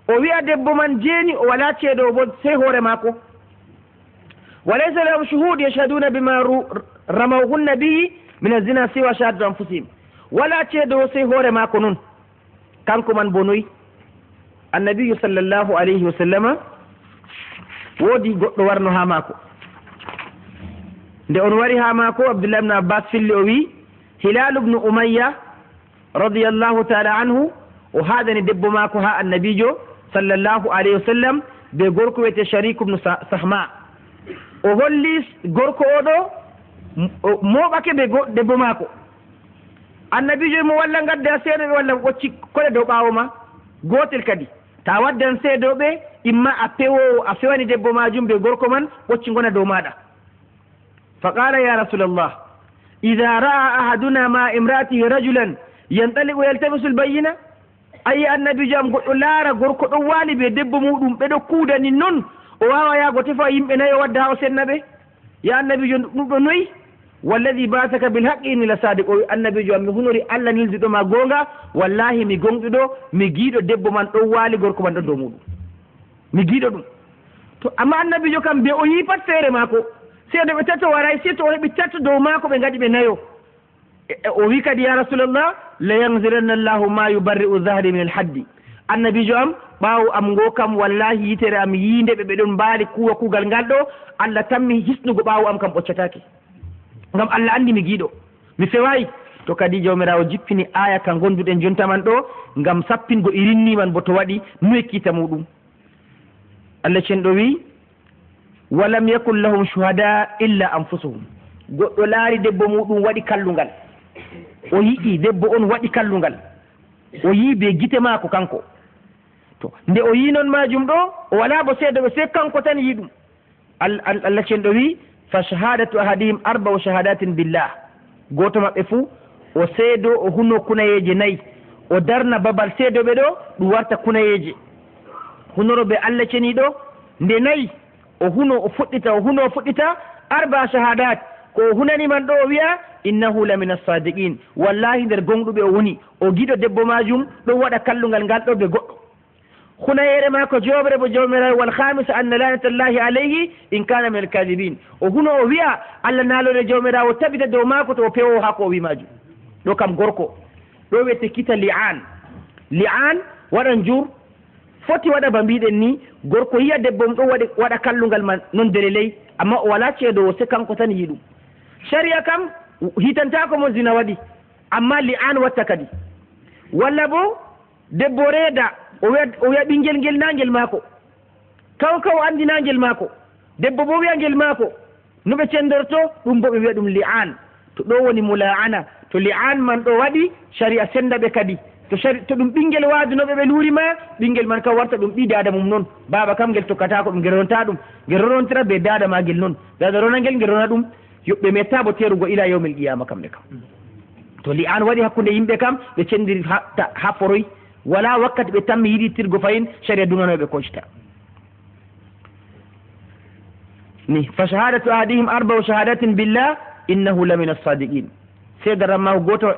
o wi'a debbo man jeeni o wala ceedo bo sey hoore maako walaysa lahum shuhud yashhaduna bima ramawhunna bihi min azina siwa shahadatu anfusihim wala ceedo sey hoore maako noon kanko man bo noyi annabiyu sallllahu alayhi wa sallama woodi goɗɗo warno ha maako nde on wari ha maako abdoullah ibne abbas filli o wi hilal ibnu umayya radiyallahu taala anhu o haadani debbo maako ha annabijo sallllahu alayhi wa sallam be gorko wiyete shariku ibnu sahma o holli gorko oɗo moɓake be debbo maako annabijo mo walla gadda seeɗoɓe walla ɓocci koɗe dow ɓaawo ma gotel kadi ta waddan seedoɓe imma a pewowo a fewani debbo majum be gorko man ɓocci gona dow maɗa fa qala ya rasulallah ida ra'a ahaduna ma imratihi rajulan yantaliqu yaltamisu lbayina ayi annabijo am goɗɗo laara gorko ɗon waali be debbo muɗum ɓeɗo kuudani noon o wawa yaago tefa yimɓe nayi o wadda ha o senna ɓe ya annabijo ɗum ɗo noyi walladi basaka bilhaqqi inni la sadiq o wi annabijo am mi hunori Allah nilduɗoma gonga wallahi mi gonɗuɗo mi giiɗo debbo man ɗon waali gorko man ɗon dow muɗum mi giiɗo ɗum to amma annabijo kam be o yi pat feere maako seeɗo ɓe tato waray si to o heɓi tato dow maako ɓe gaɗi ɓe nayo o wi kadi ya rasulallah la yanziranna allahu ma yubarri'u dhahri min alhaddi annabijo am ɓaawo am ngo kam wallahi yitere am yiinde ɓe ɓeɗon mbaali kuwa kuugal ngal ɗo Allah tammi hisnugo ɓaawo am kam ɓoccatake ngam Allah andi mi giiɗo mi fewayi to kadi jawmirawo jippini aya ka gonduɗen jontaman ɗo ngam sappingo irinniman bo to waɗi no ekkita muɗum Allah cenɗo wi walam yakun lahum shuhada illa anfusuhum goɗɗo laari debbo muɗum waɗi kallungal o yiɗi debbo on waɗi kallungal o yii be gite maako kanko to nde o yi noon majum ɗo o wala bo seedoɓe se kanko tan yi ɗum Allah cenɗo wi fa shahadatu ahadihim arba'u shahadatin billah goto maɓɓe fuu o seedo o huno kunayeje nayyi o darna babal seedoɓe ɗo ɗum warta kunayeje hunoroɓe Allah ceniɗo nde nayyi o huno o fuɗɗita arba shahadat ko o hunani man ɗo o wiya innahu la min as-sadiqin wallahi nder gonɗuɓe o woni o giɗo debbo majum ɗon waɗa kallungal ngal ɗo ɓe goɗɗo hunayere ma ko joɓre bo jawmirawo wal khamisa anna lanatallahi alayhi in kana min alkadibin o huno o wiya Allah naalore jawmirawo tabita dow maako to o pewowo ha ko o wi majum ɗo kam gorko ɗo wiyete kita li'an waɗan jur foti waɗa ba mbiɗen ni gorko yiya debbo mum ɗo waɗa kallungal man non dele ley amma o wala ceedowo se kanko tan yi ɗum sharia kam hitantako mo zina waɗi amma li'an watta kadi walla bo debbo reeda o wiya ɓinguel ngel nangel maako kaw andi nangel maako debbo bo wiya ngel maako no ɓe cendorto ɗum bo ɓe wiya ɗum li'an to ɗo woni mula'ana to li'an man ɗo waɗi sharia senda ɓe kadi to ɗum ɓinguel waadunoɓe ɓe luurima ɓinguel man kam warta ɗum ɓi dada mum noon baba kam ngel tokkatako ɗum ngel ronta ɗum ngel ronontira be dada ma ngel noon dada rona ngel ngel rona ɗum yoɓɓe metta bo terugo ila yawmil qiyama kamɓe kam to li'an waɗi hakkude yimɓe kam ɓe cendiri ha foroy wala wakkati ɓe tammi yiɗitirgo fayin sharia dunanoɓe koccita ni fa shahadatu ahadihim arba'u shahadatin billah innahu la min as-sadiqin seeda rammahu goto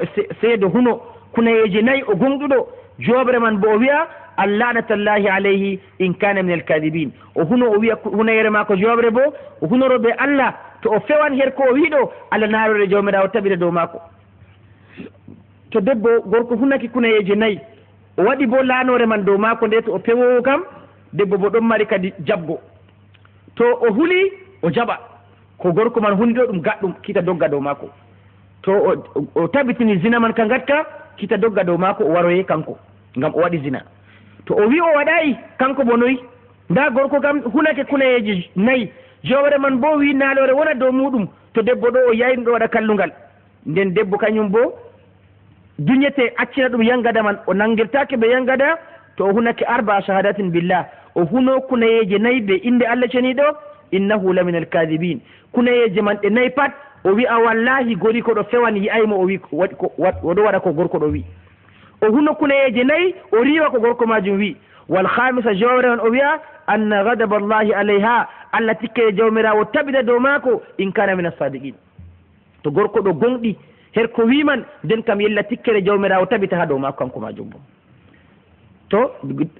seedo huno kunayeje nayyi o gonɗuɗo joɓre man bo o wiya allanatallahi alayhi in kana min alkadibin o huno o wiya hunayere ma ko joɓre bo o hunoroɓe Allah to o fewan her ko o wiɗo Allah naarore jawmirawo tabita dow maako to debbo gorko hunaki kunayeje nayyi o waɗi bo laanore man dow maako nde to o pewowo kam debbo bo ɗon mari kadi jabgo to o huli o jaɓa ko gorko man huni ɗo ɗum gaɗɗum kita dogga dow maako to o tabitini zina man ka gatka kita dogga dow maako o waroye kanko ngam o waɗi zina to o wi o waɗayi kanko bo noyi nda gorko kam hunake kunayeji nayyi jowre man bo wi naalore wona dow muɗum to debbo ɗo o yayi ɗum ɗo waɗa kallungal nden debbo kañum bo duñete accina ɗum yangada man o nangirtake ɓe yangada to o hunake arba shahadatin billah o huno kunayeje nayyi ɓe inde Allah ceniɗo innahu la min alkadibin kunayeje man ɗe nayyi pat o wi'a wallahi gori ko ɗo fewani yiyaymo o wi oɗo waɗa ko gorko ɗo wi o huno kunayeje nayyi o riwa ko gorko majum wi wal khamisa jawre on o wi'a anna ghadaba allahi alayha Allah tikkere jawmirawo tabita dow maako in kana min as-sadiqin to gorko ɗo gonɗi her ko wiman nden kam yella tikkere jawmirawo tabita ha dow maako kanko majum bo to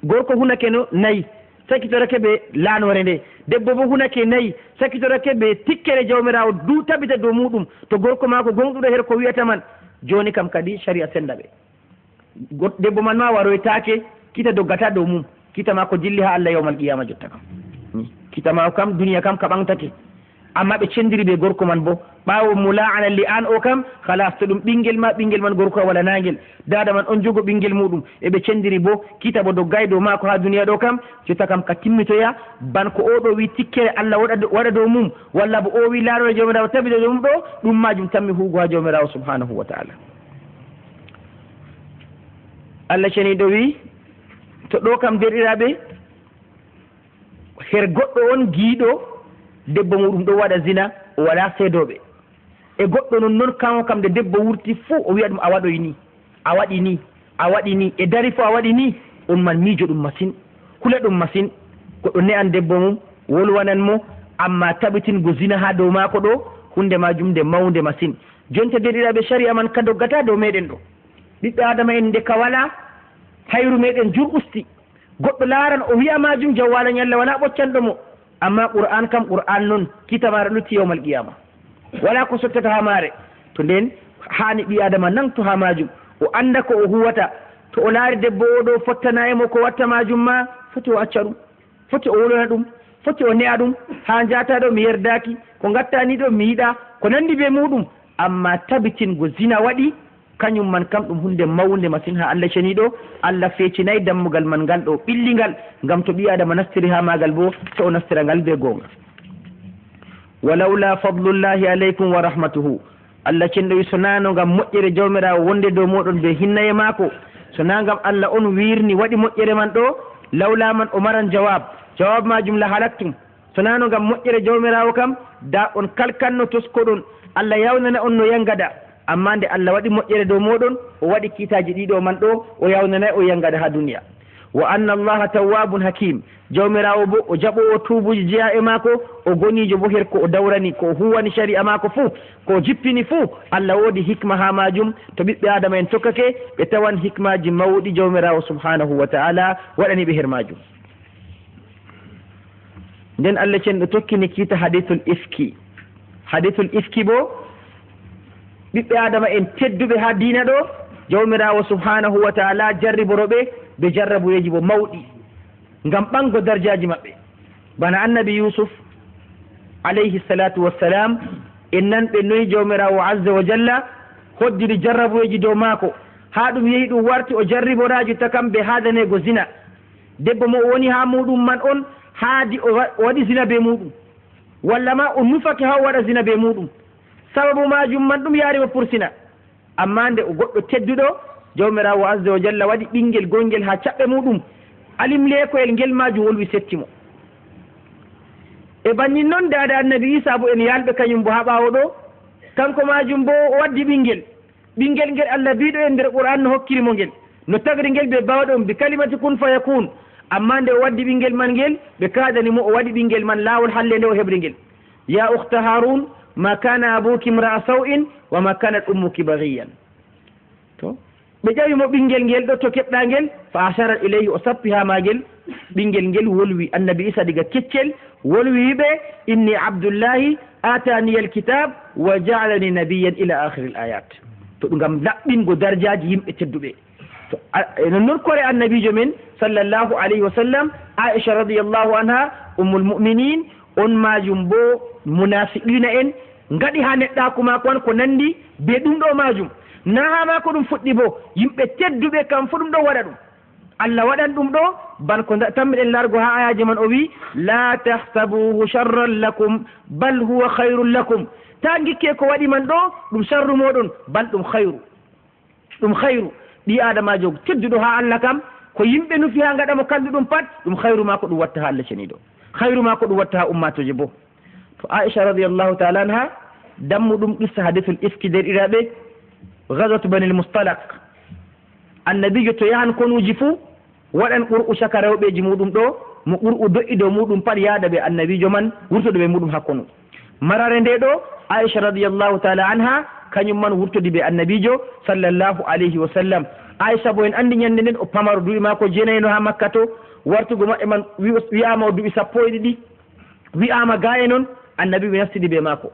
gorko hunake no nayyi sakkitorake ɓe lanore nde debbo bo hunake nayyi sakkitorake ɓe tikkere jawmirawo du tabita dow muɗum to gorko maako gonɗuɗo her ko wiyata man joni kam kadi sharia senda ɓe debbo man ma waroytake kita doggata dow mum kita ma ko jilli ha Allah yawmal qiyama jotta kam kita ma kam duniya kam ka ɓantake amma ɓe cendiri ɓe gorko man bo ɓawo mula'ana li an o kam halas to ɗum ɓinguel ma ɓinguel man gorko wala nagel dada man on jogo ɓinguel muɗum eɓe cendiri bo kita bo doggay dow mako ha duniya ɗo kam jotta kam ka timmitoya ban ko oɗo wi tikkere Allah waɗa dow mum walla bo o wi laaroɗo jawmirawo tabita dow mum ɗo ɗum majum tammi hugo ha jawmirawo subhanahu wa ta'ala Allah ceniɗo wi to ɗo kam derɗiraɓe her goɗɗo on giiɗo debbo muɗum ɗo waɗa zina o waɗa seedoɓe e goɗɗo non kanko kam de debbo wurti fuu o wiya ɗum a waɗoy ni a waɗi ni a waɗi ni e dari fo a waɗi ni on man miijo ɗum masine hula ɗum masine goɗɗo ne'an debbo mum wolwanan mo amma tabitingo zina ha dow maako ɗo hunde majum nde mawde masine jonta derɗiraɓe sharia man ka doggata dow meɗen ɗo ɓiɓɓe adama en nde ka wala hayru meɗen jurɓusti goɗɗo laaran o wiya majum jawwala ñalla wala ɓoccanɗo mo amma qur'an kam qur'an noon kitamare lutti yawmal qiyama wala ko sottata ha maare to nden hani ɓi adama nangto ha majum o anda ko o huwata to o laari debbo oɗo fottanayimo ko watta majum ma foti o acca ɗum foti o wolona ɗum foti o ne'a ɗum ha jata ɗo mi yerdaki ko gattani ɗo mi yiɗa ko nandi be muɗum amma tabitingo zina waɗi kañum man kam ɗum hunde mawde masine ha Allah ceniɗo Allah feccinayi dammugal man ngal ɗo ɓillingal ngam to ɓi adama nastiri ha magal bo to o nastira ngal be gonga walawla fadlullahi aleykum wa rahmatuhu Allah cenɗo wi sonano ngam moƴƴere jawmirawo wonde dow moɗon be hinnaye maako sona ngam Allah on wirni waɗi moƴƴere man ɗo lawla man o maran jawab majum la halaktum sonano ngam moƴƴere jawmirawo kam da on kalkanno toskoɗon Allah yawnana on no yangada amma nde Allah waɗi moƴƴere dow moɗon o waɗi kiitaji ɗiɗo man ɗo o yawnanay o yangada ha duniya wa anna allaha tawwabun hakim jawmirawo bo o jaɓowo tuubuji jeeya e maako o gonijo bo her ko o dawrani ko huwani shari'a maako fuu ko jippini fuu Allah woodi hikma ha majum to ɓiɓɓe adama en tokkake ɓe tawan hikmaji mawɗi jawmirawo subhanahu wa ta'ala waɗani ɓe her majum nden Allah cenɗo tokkini kiita hadithul ifki bo ɓiɓɓe adama en tedduɓe ha diina ɗo jawmirawo subhanahu wa ta'ala jarriboroɓe ɓe jarrabuyeji bo mawɗi ngam ɓango darjaji maɓɓe bana annabi yusuf alayhi salatu wassalam en nanɓe noyi jawmirawo azza wa jalla hoddiri jarrabuyeji dow maako ha ɗum yehi ɗum warti o jarriboraji takam ɓe hadanego zina debbo mo o woni ha muɗum man on haadi o waɗi zina be muɗum walla ma o nufake ha o waɗa zina be muɗum sababu majum man ɗum yaarimo pursina amma nde o goɗɗo tedduɗo jawmirawo azza wa jalla waɗi ɓinguel gongel ha caɓɓe muɗum alim lekoyel ngel majum wolwi settimo e bannin noon dada annabi isa bo en yalɓe kañum bo ha ɓawo ɗo kanko majum bo o waddi ɓinguel ngel Allah biɗo e nder qur'an no hokkirimo ngel no tagri ngel ɓe bawɗon bi kalimati kun fa yakun amma nde o waddi ɓinguel man ngel ɓe kadanimo o waɗi ɓinguel man lawol halle nde o heɓri ngel ya ukhta harun ma kana abuki imra'a saw'in wa ma kanat ummuki baghiyan to ɓe ƴawimo ɓinguel ngel ɗo to keɓɗa ngel fa ashara ilayhi o sappi ha magel ɓinguel ngel wolwi annabi isa diga keccel wolwi ɓe inni abdullahi atani alkitab wa ja'alani nabiyyan ila akhir al ayat to ɗum ngam laɓɓingo darjaji yimɓe tedduɓe to non noon kore annabijo men sallllahu alayhi wa sallam aicha radiallahu anha ummul muminin on majum bo munafiqina en ngaɗi ha neɗɗaku mako an ko nandi be ɗum ɗo majum na ha ma ko ɗum fuɗɗi bo yimɓe tedduɓe kam fu ɗum ɗo waɗa ɗum Allah waɗan ɗum ɗo ban ko tammiɗen largo ha ayaji man o wi la tahsabuhu sharran lakum bal huwa hayrun lakum ta gikke ko waɗi man ɗo ɗum sharru moɗon bal ɗum hayru ɗum hayru ɓi adamajo tedduɗo ha Allah kam ko yimɓe nufi ha gaɗamo kalluɗum pat ɗum hayru ma ko ɗum watta ha Allah ceniɗo hayru ma ko ɗum watta ha ummatoje bo to Aisha radiyallahu ta'ala anha dammuɗum qissa hadithul ifki derɗiraɓe ghazwat banil mustalaq annabijo to yahan konuji fuu waɗan qur'u caka rewɓeji muɗum ɗo mo qur'u do'i dow muɗum pat yaada ɓe annabijo man wurtoɗo ɓe muɗum ha konu marare nde ɗo Aisha radiyallahu ta'ala anha kañum man wurtodi ɓe annabijo sallallahu alayhi wa sallam Aisha bo en andi ñande nden o pamaro duuɓi mako jeenayno ha makka to wartugo maɓɓe man wiyama o duuɓi 12 wiyama ga e noon annabi ɓe nastiɗi ɓe mako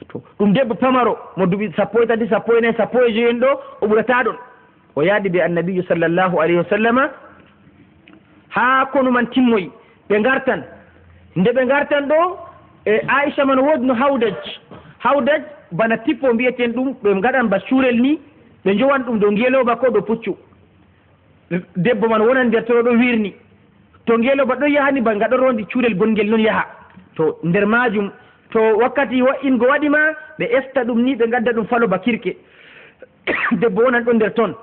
to ɗum debbo pamaro mo duuɓi 13 14 15 en ɗo o ɓurata ɗon o yaadi ɓe annabijo sallallahu alayhi wa sallama ha konu man timmoyi ɓe gartan nde ɓe gartan ɗo e Aisha man woodi no hawdaj bana tippo mbiyeten ɗum ɓe gaɗan ba cuurel ni ɓe jowan ɗum dow ngeloba ko dow puccu debbo man wonan nder to ɗo wirni to ngeloba ɗo yahani ba gaɗa rondi cuurel gongel noon yaha to nder majum to wakkati wa'ingo waɗima ɓe esta ɗum ni ɓe gadda ɗum falo ba kirke debbo wonan ɗo nder toon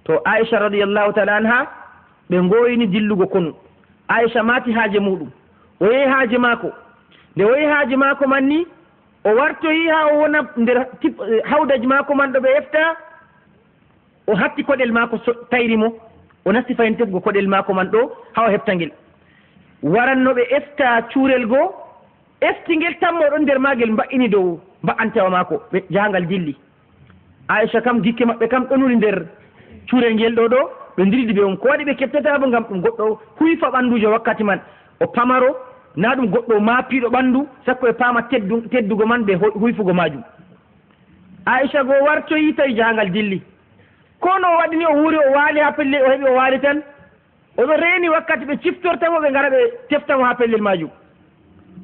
to Aisha radiyallahu ta'ala anha ɓe ngoyini dillugo konu Aisha mati haaje muɗum o yehi haaje maako nde o yehi haaje maako man ni o wartoyi ha o wona nder hawdaji maako man ɗo ɓe efta o hatti koɗel maako tayri mo o nasti fayin tefgo koɗel maako man ɗo ha o hefta ngel waranno ɓe efta cuurel goo efti ngel tammo ɗon nder magel mba'ini dow mba'antawa maako ɓe jahangal dilli Aisha kam gikke maɓɓe kam ɗonuri nder cuurel ngel ɗo ɓe ndiridi ɓe on ko waɗi ɓe keftata bo ngam ɗum goɗɗo huyfa ɓandujo wakkati man o pamaro na ɗum goɗɗo maapiɗo ɓandu sakko e paama teddugo man ɓe huyfugo majum Aisha go wartoyi tawi jahangal dilli kono o waɗini o wuuri o waali ha pellel o heeɓi o waali tan oɗo reeni wakkati ɓe ciftortamo ɓe ngara ɓe teftamo ha pellel majum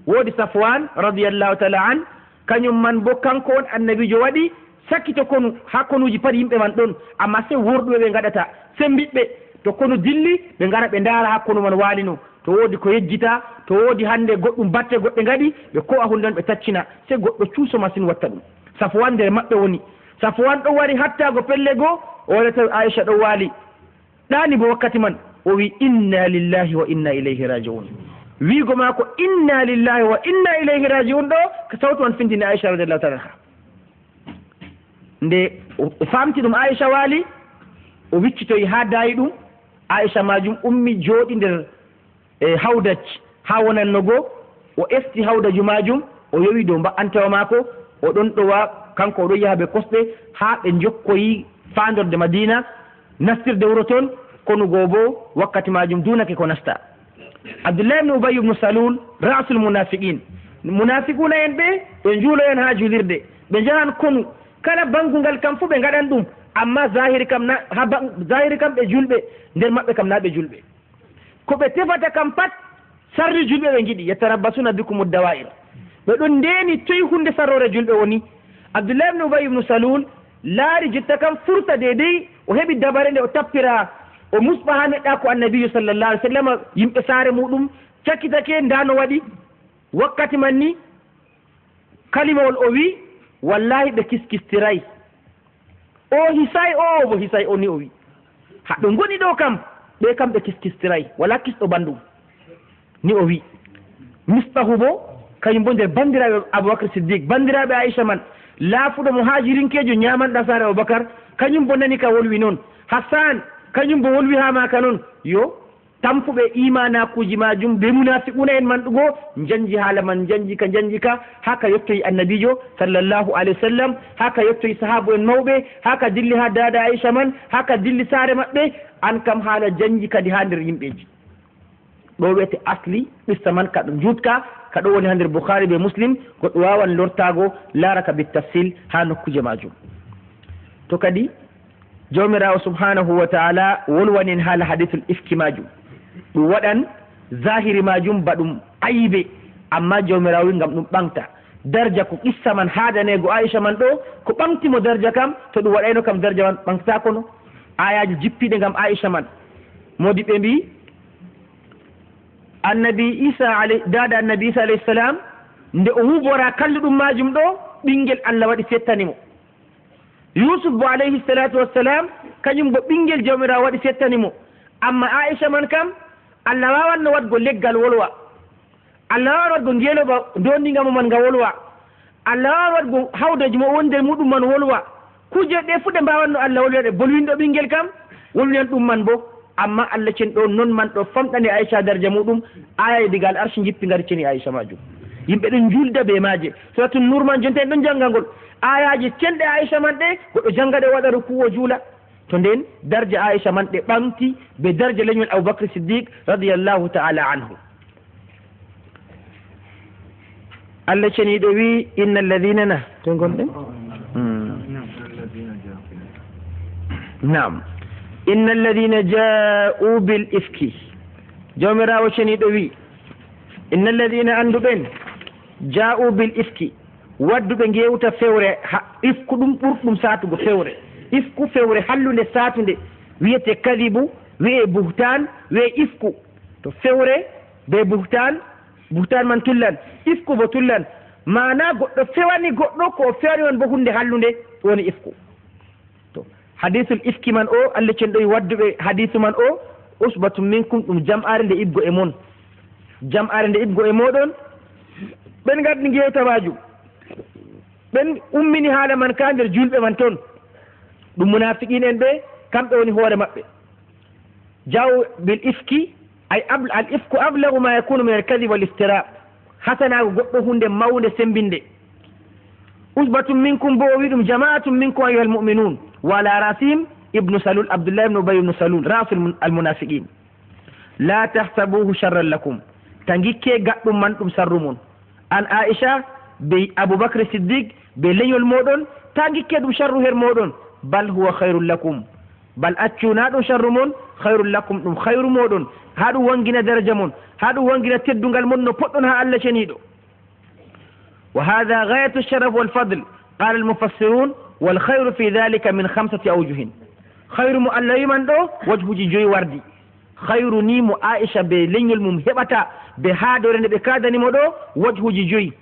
woodi Safwan radiyallahu taala an kañum man bo kanko on annabijo waɗi sakkito konu ha konuji pat yimɓe man ɗon amma se worɗuɓe ɓe gaɗata sembiɓɓe to konu dilli ɓe ngara ɓe ndaara ha konu man waalino to woodi ko yejjita to woodi hande goɗɗum batte goɗɗe ngaɗi ɓe ko'a hunde on ɓe taccina se goɗɗo cuuso machine watta ɗum Safwan nder maɓɓe woni Safwan ɗo wari hattago pelle goo o waɗata Aisha ɗo waali ɗani bo wakkati man o wi inna lillahi wa inna ilayhi raji'un wiigo maako inna lillahi wa inna ilayhi raji'un ɗo ko sawtu man findini Aisha radiyallahu ta'ala anha nde o famti ɗum Aisha waali o wiccitoyi ha daayi ɗum Aisha majum ummi jooɗi nder hawdaj ha wonanno goo o efti hawdaju majum o yowi dow mba'antawa maako o ɗon ɗowa kanko o ɗon yaha ɓe kosɗe ha ɓe jokkoyi fandorde Madina nastirde wuro toon kono goo bo wakkati majum dunake ko nasta Abdullah ibn Ubay ibn Salul rasul munafiqin munafiquna en ɓe juulo en ha julirde ɓe jahan konu kala bangungal kam fu ɓe gaɗan ɗum amma zahiri kam ɓe julɓe nder maɓɓe kam na ɓe julɓe ko ɓe tefata kam pat sarri julɓe ɓe giɗi yatarabbasuna bikum dawa'ir ɓe ɗon ndeni toyi hunde sarrore julɓe woni Abdullah ibn Ubay ibn Salul laari jotta kam furta dedei o heɓi dabare nde o tappira o musɓa ha neɗɗa ko annabijo sallallahu alih w sallam yimɓe saare muɗum cakkitake ndano waɗi wakkati man ni kalimawol o wi wallahi ɓe kiskistiray o hisay o bo hisay o ni o wi haɓe goni ɗo kam ɓe kam ɓe kiskistiray wala kisɗo bandum ni o wi Misbahu bo kañum bo nder bandiraɓe Aboubacre Siddiq bandiraɓe Aisha man laafuɗo mo hajirinkejo ñamanɗa saare Aboubacar kañum bo nani ka wolwi noon Hassan kañum bo wolwi ha maka noon yo tampuɓe imanakuji majum be munafiquna en man ɗugo janji haala man janji ka haka yettoyi annabijo sallallahu alayhi wa sallam haka yettoyi sahabu en mawɓe haka dilli ha dada Aisha man haka dilli saare maɓɓe an kam haala janji kadi ha nder yimɓeji ɗo wiyete asli ɓissa man kaɗo juutka kaɗo woni ha nder Bukhari be Muslim goɗɗo wawan lortago laraka bit tafsil ha nokkuje majum to kadi jawmirawo subhanahu wa ta'ala wolwani en haala hadithul ifki majum ɗum waɗan zahiri majum ba ɗum ayibe amma jawmirawo wi ngam ɗum ɓamta darja ko qissa man haadanego Aisha man ɗo ko ɓamtimo darja kam to ɗum waɗayno kam darja man ɓamtakono ayaji jippiɗe ngam Aisha man modi ɓe mbi annabi Isa dada annabi Isa alayhi salam nde o hubora kalluɗum majum ɗo ɓinguel Allah waɗi settanimo yusuf bo alayhi salatu wassalam kañum go ɓinguel jawmirawo waɗi settanimo amma aicha man kam allah wawanno wadgo leggal wolwa allah wawan wadgo ngeloba dondingamo man nga wolwa allah wawan wadgo hawdaji mo wonde muɗum man wolwa kuje ɗe fu ɗe mbawanno allah wolwiyaɗe bolwinɗo ɓinguel kam wolwiyan ɗum man bo amma allah cen ɗo noon man ɗo famɗani aicha darja muɗum ayaye diga al arche jippi ngari ceni aicha majum yimɓe ɗon julda be maje suratu nour man jonta en ɗon janggangol ayaji cenɗe aicha man ɗe goɗɗo janggaɗe waɗa rukuwo juula to nden darja aicha man ɗe ɓamti be darja leñol aboubacry siddique radiallahu taala anhu allah ceniɗo wi inna alladina na to gonɗen nam inna alladina ja'u bil ifki jawmirawo ceniɗo wi inna alladina anduɓen ja'u bil ifki wadduɓe gewta fewre ifku ɗum ɓurɗum satugo fewre ifku fewre hallude satunde wiyete kadibu wiye buhtan wiye ifku to fewre be buhtan man tullan ifku bo tullan mana goɗɗo fewani goɗɗo ko fewani on bo hunde hallude woni ifku to hadisul ifki man o allah cenɗoyi wadduɓe hadisu man o usbatum minkum ɗum jam'are nde ibgo e mon jam'are nde ibgo e moɗon ɓen gaddi gewta majum ɓen ummini haala man ka nder julɓe man toon ɗum munafiqin en ɓe kamɓe woni hoore maɓɓe jaw bil ifki ay al ifku ablagu ma yakunu min al kadib wal iftira hasanago goɗɗo hunde mawde sembinde usbatum minkum bo o wi ɗum jama'atum minkum ayuha al mu'minun wala rasim ibnu salul abdullah ibnu ubay ibnu salul rasul al munafiqin la tahsabuhu sharran lakum tangikke gaɗɗum man ɗum sarru mon an aicha be aboubacry siddique be leñol moɗon tangikke ɗum sharru her moɗon bal huwa hayrun lakum bal accuna ɗum sharru mon hayrun lakum ɗum hayru moɗon ha ɗum wangina daraja mon ha ɗum wangina teddungal mon no poɗɗon ha allah ceniɗo wa hada gayatu lsharaf walfadl qala almufassirun walhayru fi dhalika min 5 awjuhin hayru mo allah wiman ɗo wajhuji joyi wardi hayru ni mo aicha be leñol mum heɓata be haadore nde ɓe kadanimo ɗo wajhuji joyi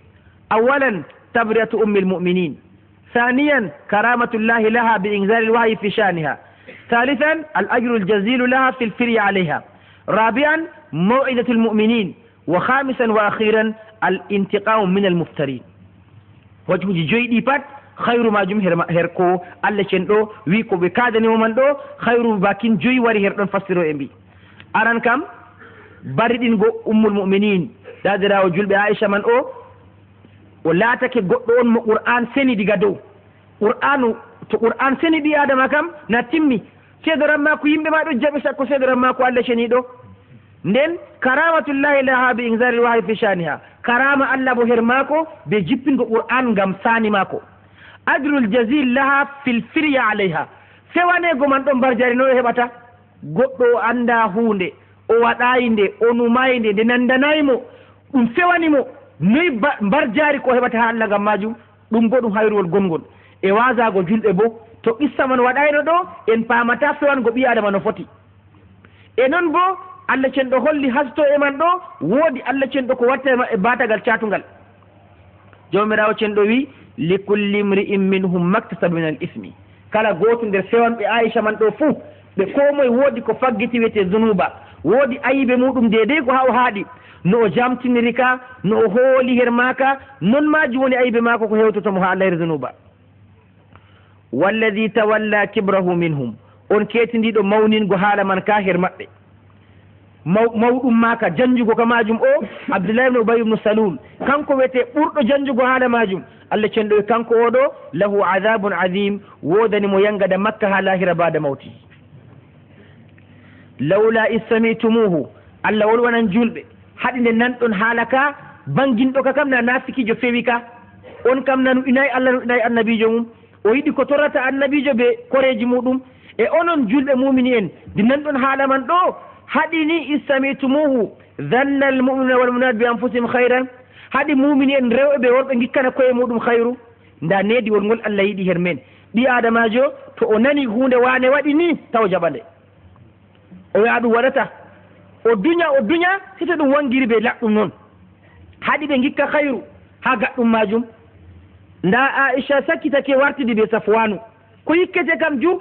awalan tabriyatu ummi lmuminin ثانيا كرامة الله لها بإنزال الوحي في شأنها ثالثا الأجر الجزيل لها في الفري عليها رابعا موعظة المؤمنين وخامسا وأخيرا الانتقام من المفترين وجه جوي ديبات خير ما جم هركو الله شندو ويكو بكادني ومن دو خير باكين جوي وري هردون فسرو امبي أران كم باردين go أم المؤمنين دادرا وجل بعائشة من أو o laatake goɗɗo on mo qur'an seni diga dow qur'anu to qur'an seni ɓi adama kam na timmi seedoran ma ko yimɓe ma ɗo jaɓi sakko seedoran ma ko allah ceniɗo nden karamatullahi laha bi inzari lwahi fi shaniha karama allah bo her maako be jippingo qur'an ngam sani maako adrul jasil laha fil firya alayha fewanego man ɗon mbarjari no o heɓata goɗɗo o anda hunde o waɗayi nde o numayi nde nde nandanayimo ɗum fewanimo noyi mbar jaari ko heɓata ha allah ngam majum ɗum bo ɗum hayrugol gongol e wasago julɓe bo to qissa man waɗayno ɗo en pamata fewango ɓi adama no foti e noon bo allah cenɗo holli hasto e man ɗo woodi allah cenɗo ko watta e batagal catugal jawmirawo cenɗo wi likulli mri'in minhum maktasabu min al ismi kala goto nder fewanɓe aicha man ɗo fuu ɓe ko moye woodi ko faggiti wiyete zunuba woodi ayibe muɗum dedei ko ha o haaɗi no o jamtiniri ka no o hooli her maaka non maji woni ayibe maako ko hewtotomo ha allah her zunuba walladi tawalla kibrahu minhum on keetindiɗo mawningo haala man ka her maɓɓe mawɗum maaka janjugo ka majum o abdoulahi ibne ubay ibnu salul kanko wiyete ɓurɗo janjugo haala majum allah cenɗo kanko oɗo lahu adabun adim wodani mo yangada makka ha lahira bada mawti lawla is samitumuhu allah wolwanan julɓe haɗi nde nanɗon haala ka banginɗo ka kam na nafikijo fewi ka on kam nanu inayi allah no inayi annabijo mum o yiɗi ko torrata annabijo ɓe koreji muɗum e onon julɓe mumini en nde nanɗon haala man ɗo haɗini istamitumuhu dhanna almuminuna walmunat bi anfusihim hayran haɗi mumini en rewɓe ɓe worɓe gikkana koye muɗum hayru nda nediwol ngol allah yiɗi her men ɗi adamajo to o nani hunde wane waɗi ni taw jaɓande o wiya ɗum waɗata o duña sito ɗum wangiri ɓe laɗɗum noon haɗi ɓe gikka hayru ha gaɗɗum majum nda aicha sakkitake wartidi ɓe safwanu ko yikkete kam jur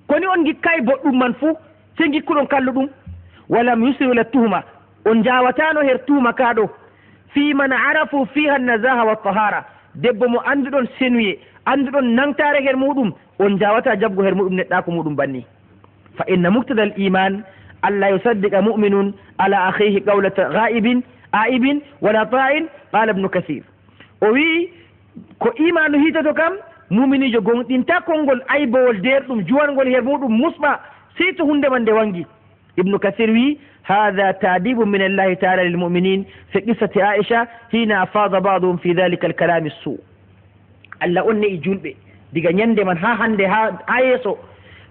koni on gikkay boɗɗum man fuu sey gikkuɗon kalluɗum walam yusiru ila tuhma on jawatano her tuhma kaɗo fi man arafu fiha nazaha wa tahara debbo mo anduɗon senuye anduɗon nangtare her muɗum on jawata jabgo her muɗum neɗɗako muɗum banni fa inna muqtada al iman alla yusaddiqa mu'minun ala akhihi qawlata ghaibin aibin wala ta'in qala ibn kathir o wi ko imanu hitato kam muminijo gonɗinta konngol aybowol derɗum juwangol her muɗum musɓa sey to hunde man nde wangi ibnu kathir wi hada tadibu min allahi taala lilmuminin fi qissati aicha hina afada baduhum fi dhalika alkalami ssu allah on ne e julɓe diga ñande man ha hande ha yeeso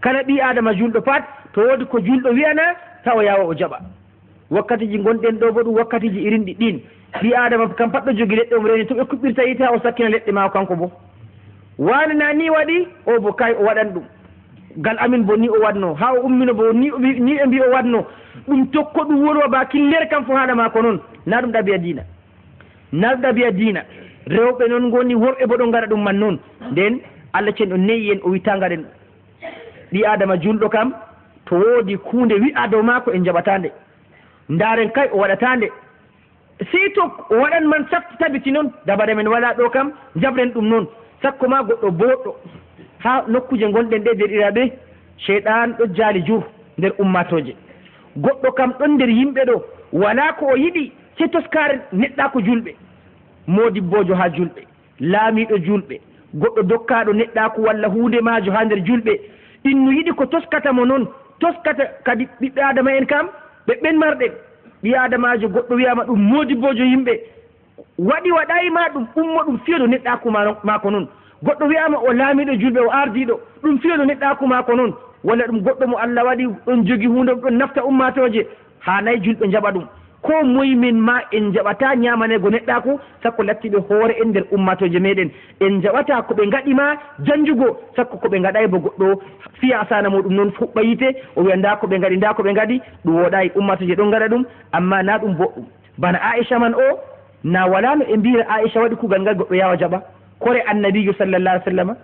kala ɓi adama julɗo pat to woodi ko julɗo wiyana tawa yawa o jaɓa wakkatiji gonɗen ɗo bo ɗum wakkatiji irin ɗi ɗin ɓi adama kam pat ɗo jogi leɗɗe om reni to ɓe kuɓɓirta yite ha o sakkina leɗɗe mako kanko bo wani na ni waɗi o bo kay o waɗan ɗum gal amin bo ni o waɗno ha o ummino bo ni ɓe mbi o waɗno ɗum tokko ɗum wonwa ba killere kam fo haala mako noon na ɗum ɗabiya diina na ɗum ɗabiya diina rewɓe noon goni worɓe bo ɗo gaɗa ɗum man noon nden allah cen o neyi en o wita gaɗen ɗi adama julɗo kam to woodi hunde wi'a dow mako en jaɓatande ndaren kay o waɗatande sey to o waɗan man safti tabiti noon dabare men waɗa ɗo kam jabren ɗum noon sakko ma goɗɗo boɗɗo ha nokkuje gonɗen ɗe derɗiraɓe cheyɗan ɗo jaali jur nder ummatoje goɗɗo kam ɗon nder yimɓe ɗo wala ko o yiɗi sey toskare neɗɗako julɓe modibbojo ha julɓe laamiɗo julɓe goɗɗo dokkaɗo neɗɗako walla hunde majo ha nder julɓe innu yiɗi ko toskata mo noon toskata kadi ɓiɓɓe adama en kam ɓe ɓen marɗen ɓi adamajo goɗɗo wiyama ɗum modibbojo yimɓe waɗi waɗayima ɗum ummo ɗum fiyoɗo neɗɗako mako noon goɗɗo wiyama o laamiɗo julɓe o ardiɗo ɗum fiyoɗo neɗɗako mako noon walla ɗum goɗɗo mo allah waɗi ɗon jogi hunde ɗon nafta ummatoje ha nayi julɓe jaɓa ɗum ko moymin ma en jaɓata ñamanego neɗɗako sakko lattiɓe hoore en nder ummatoje meɗen en jaɓata koɓe gaɗima janjugo sakko koɓe gaɗay bo goɗɗo fiya asana muɗum noon fuɓɓa yite o wiya nda koɓe gaɗi nda koɓe gaɗi ɗum woɗayi ummatoje ɗon gaɗa ɗum amma na ɗum boɗɗum bana aicha man o na wala no e mbira aicha waɗi kugal ngal goɗɗo yawa jaɓa kore annabijo sallallah alih w sallam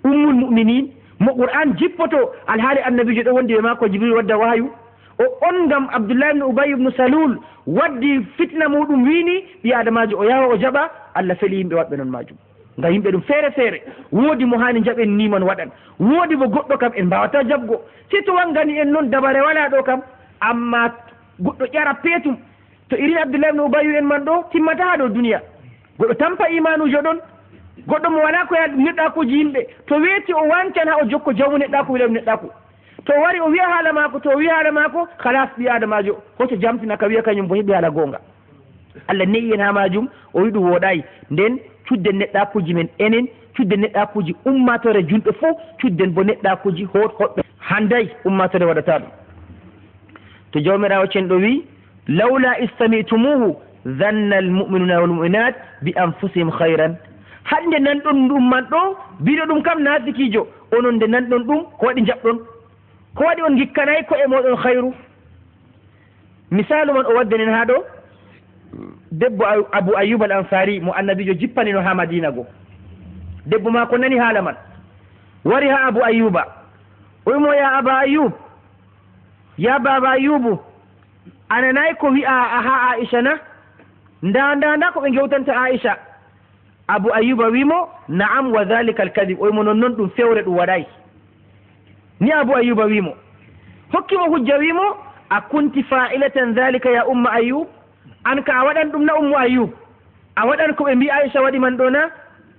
ummul muminin mo qur'an jippoto alhaali annabijo ɗo wondi ɓe ma ko jibril wadda wahayu o on gam abdoullah ibne ubay ibnu salul waddi fitna muɗum wini ɓi adamajo o yawa o jaɓa allah feeli yimɓe waɗɓe noon majum ngam yimɓe ɗum feere feere woodi mo hani jaɓen niman waɗan woodi bo goɗɗo kam en mbawata jabgo si to wangani en noon dabare wala ɗo kam amma goɗɗo ƴara peetum to irin abdoullah ibne ubayu en man ɗo timmata ha ɗo duniya goɗɗo tampa imanujo ɗon goɗɗo mo wala ko ya neɗɗakuji yimɓe to weeti o wancan ha o jokko jawmu neɗɗako wiɗa neɗɗako to wari o wiya haala mako to o wiya haala mako halas ɓi adamajo hoto jamtina ka wiya kañum bo heeɓi haala gonga allah neyi en ha majum o wi ɗum woɗayi nden cudden neɗɗakuji men enen cudden neɗɗakuji ummatore julɓe fof cudden bo neɗɗakuji hoɗɓe handay ummatore waɗata ɗum to jawmirawo cenɗo wi lawla istamitumuhu dhanna almuminuna walmuminat bi anfusihim hayran hande nanɗon ɗum man ɗo mbiɗo ɗum kam nasikijo onon nde nanɗon ɗum ko waɗi jaɓɗon ko waɗi on gikkanayi ko e moɗon hayru misalu man o waddenen ha ɗo debbo abou ayoub al ansari mo annabijo jippanino ha madina go debbo ma ko nani haala man wari ha abou ayouba o wimo ya aba ayoub ya baba ayoubu ananayi ko wi'a ha aicha na nda ko ɓe gewtanta aicha abou ayouba wimo naam wa dhalika alkadib o wimo nonnoon ɗum fewre ɗum waɗayi ni abou ayouba wimo hokkimo hujja wimo a kunti fa'ilatan dhalika ya umma ayoub an ka a waɗan ɗum na ummu ayoub a waɗan ko ɓe mbi aicha waɗi man ɗo na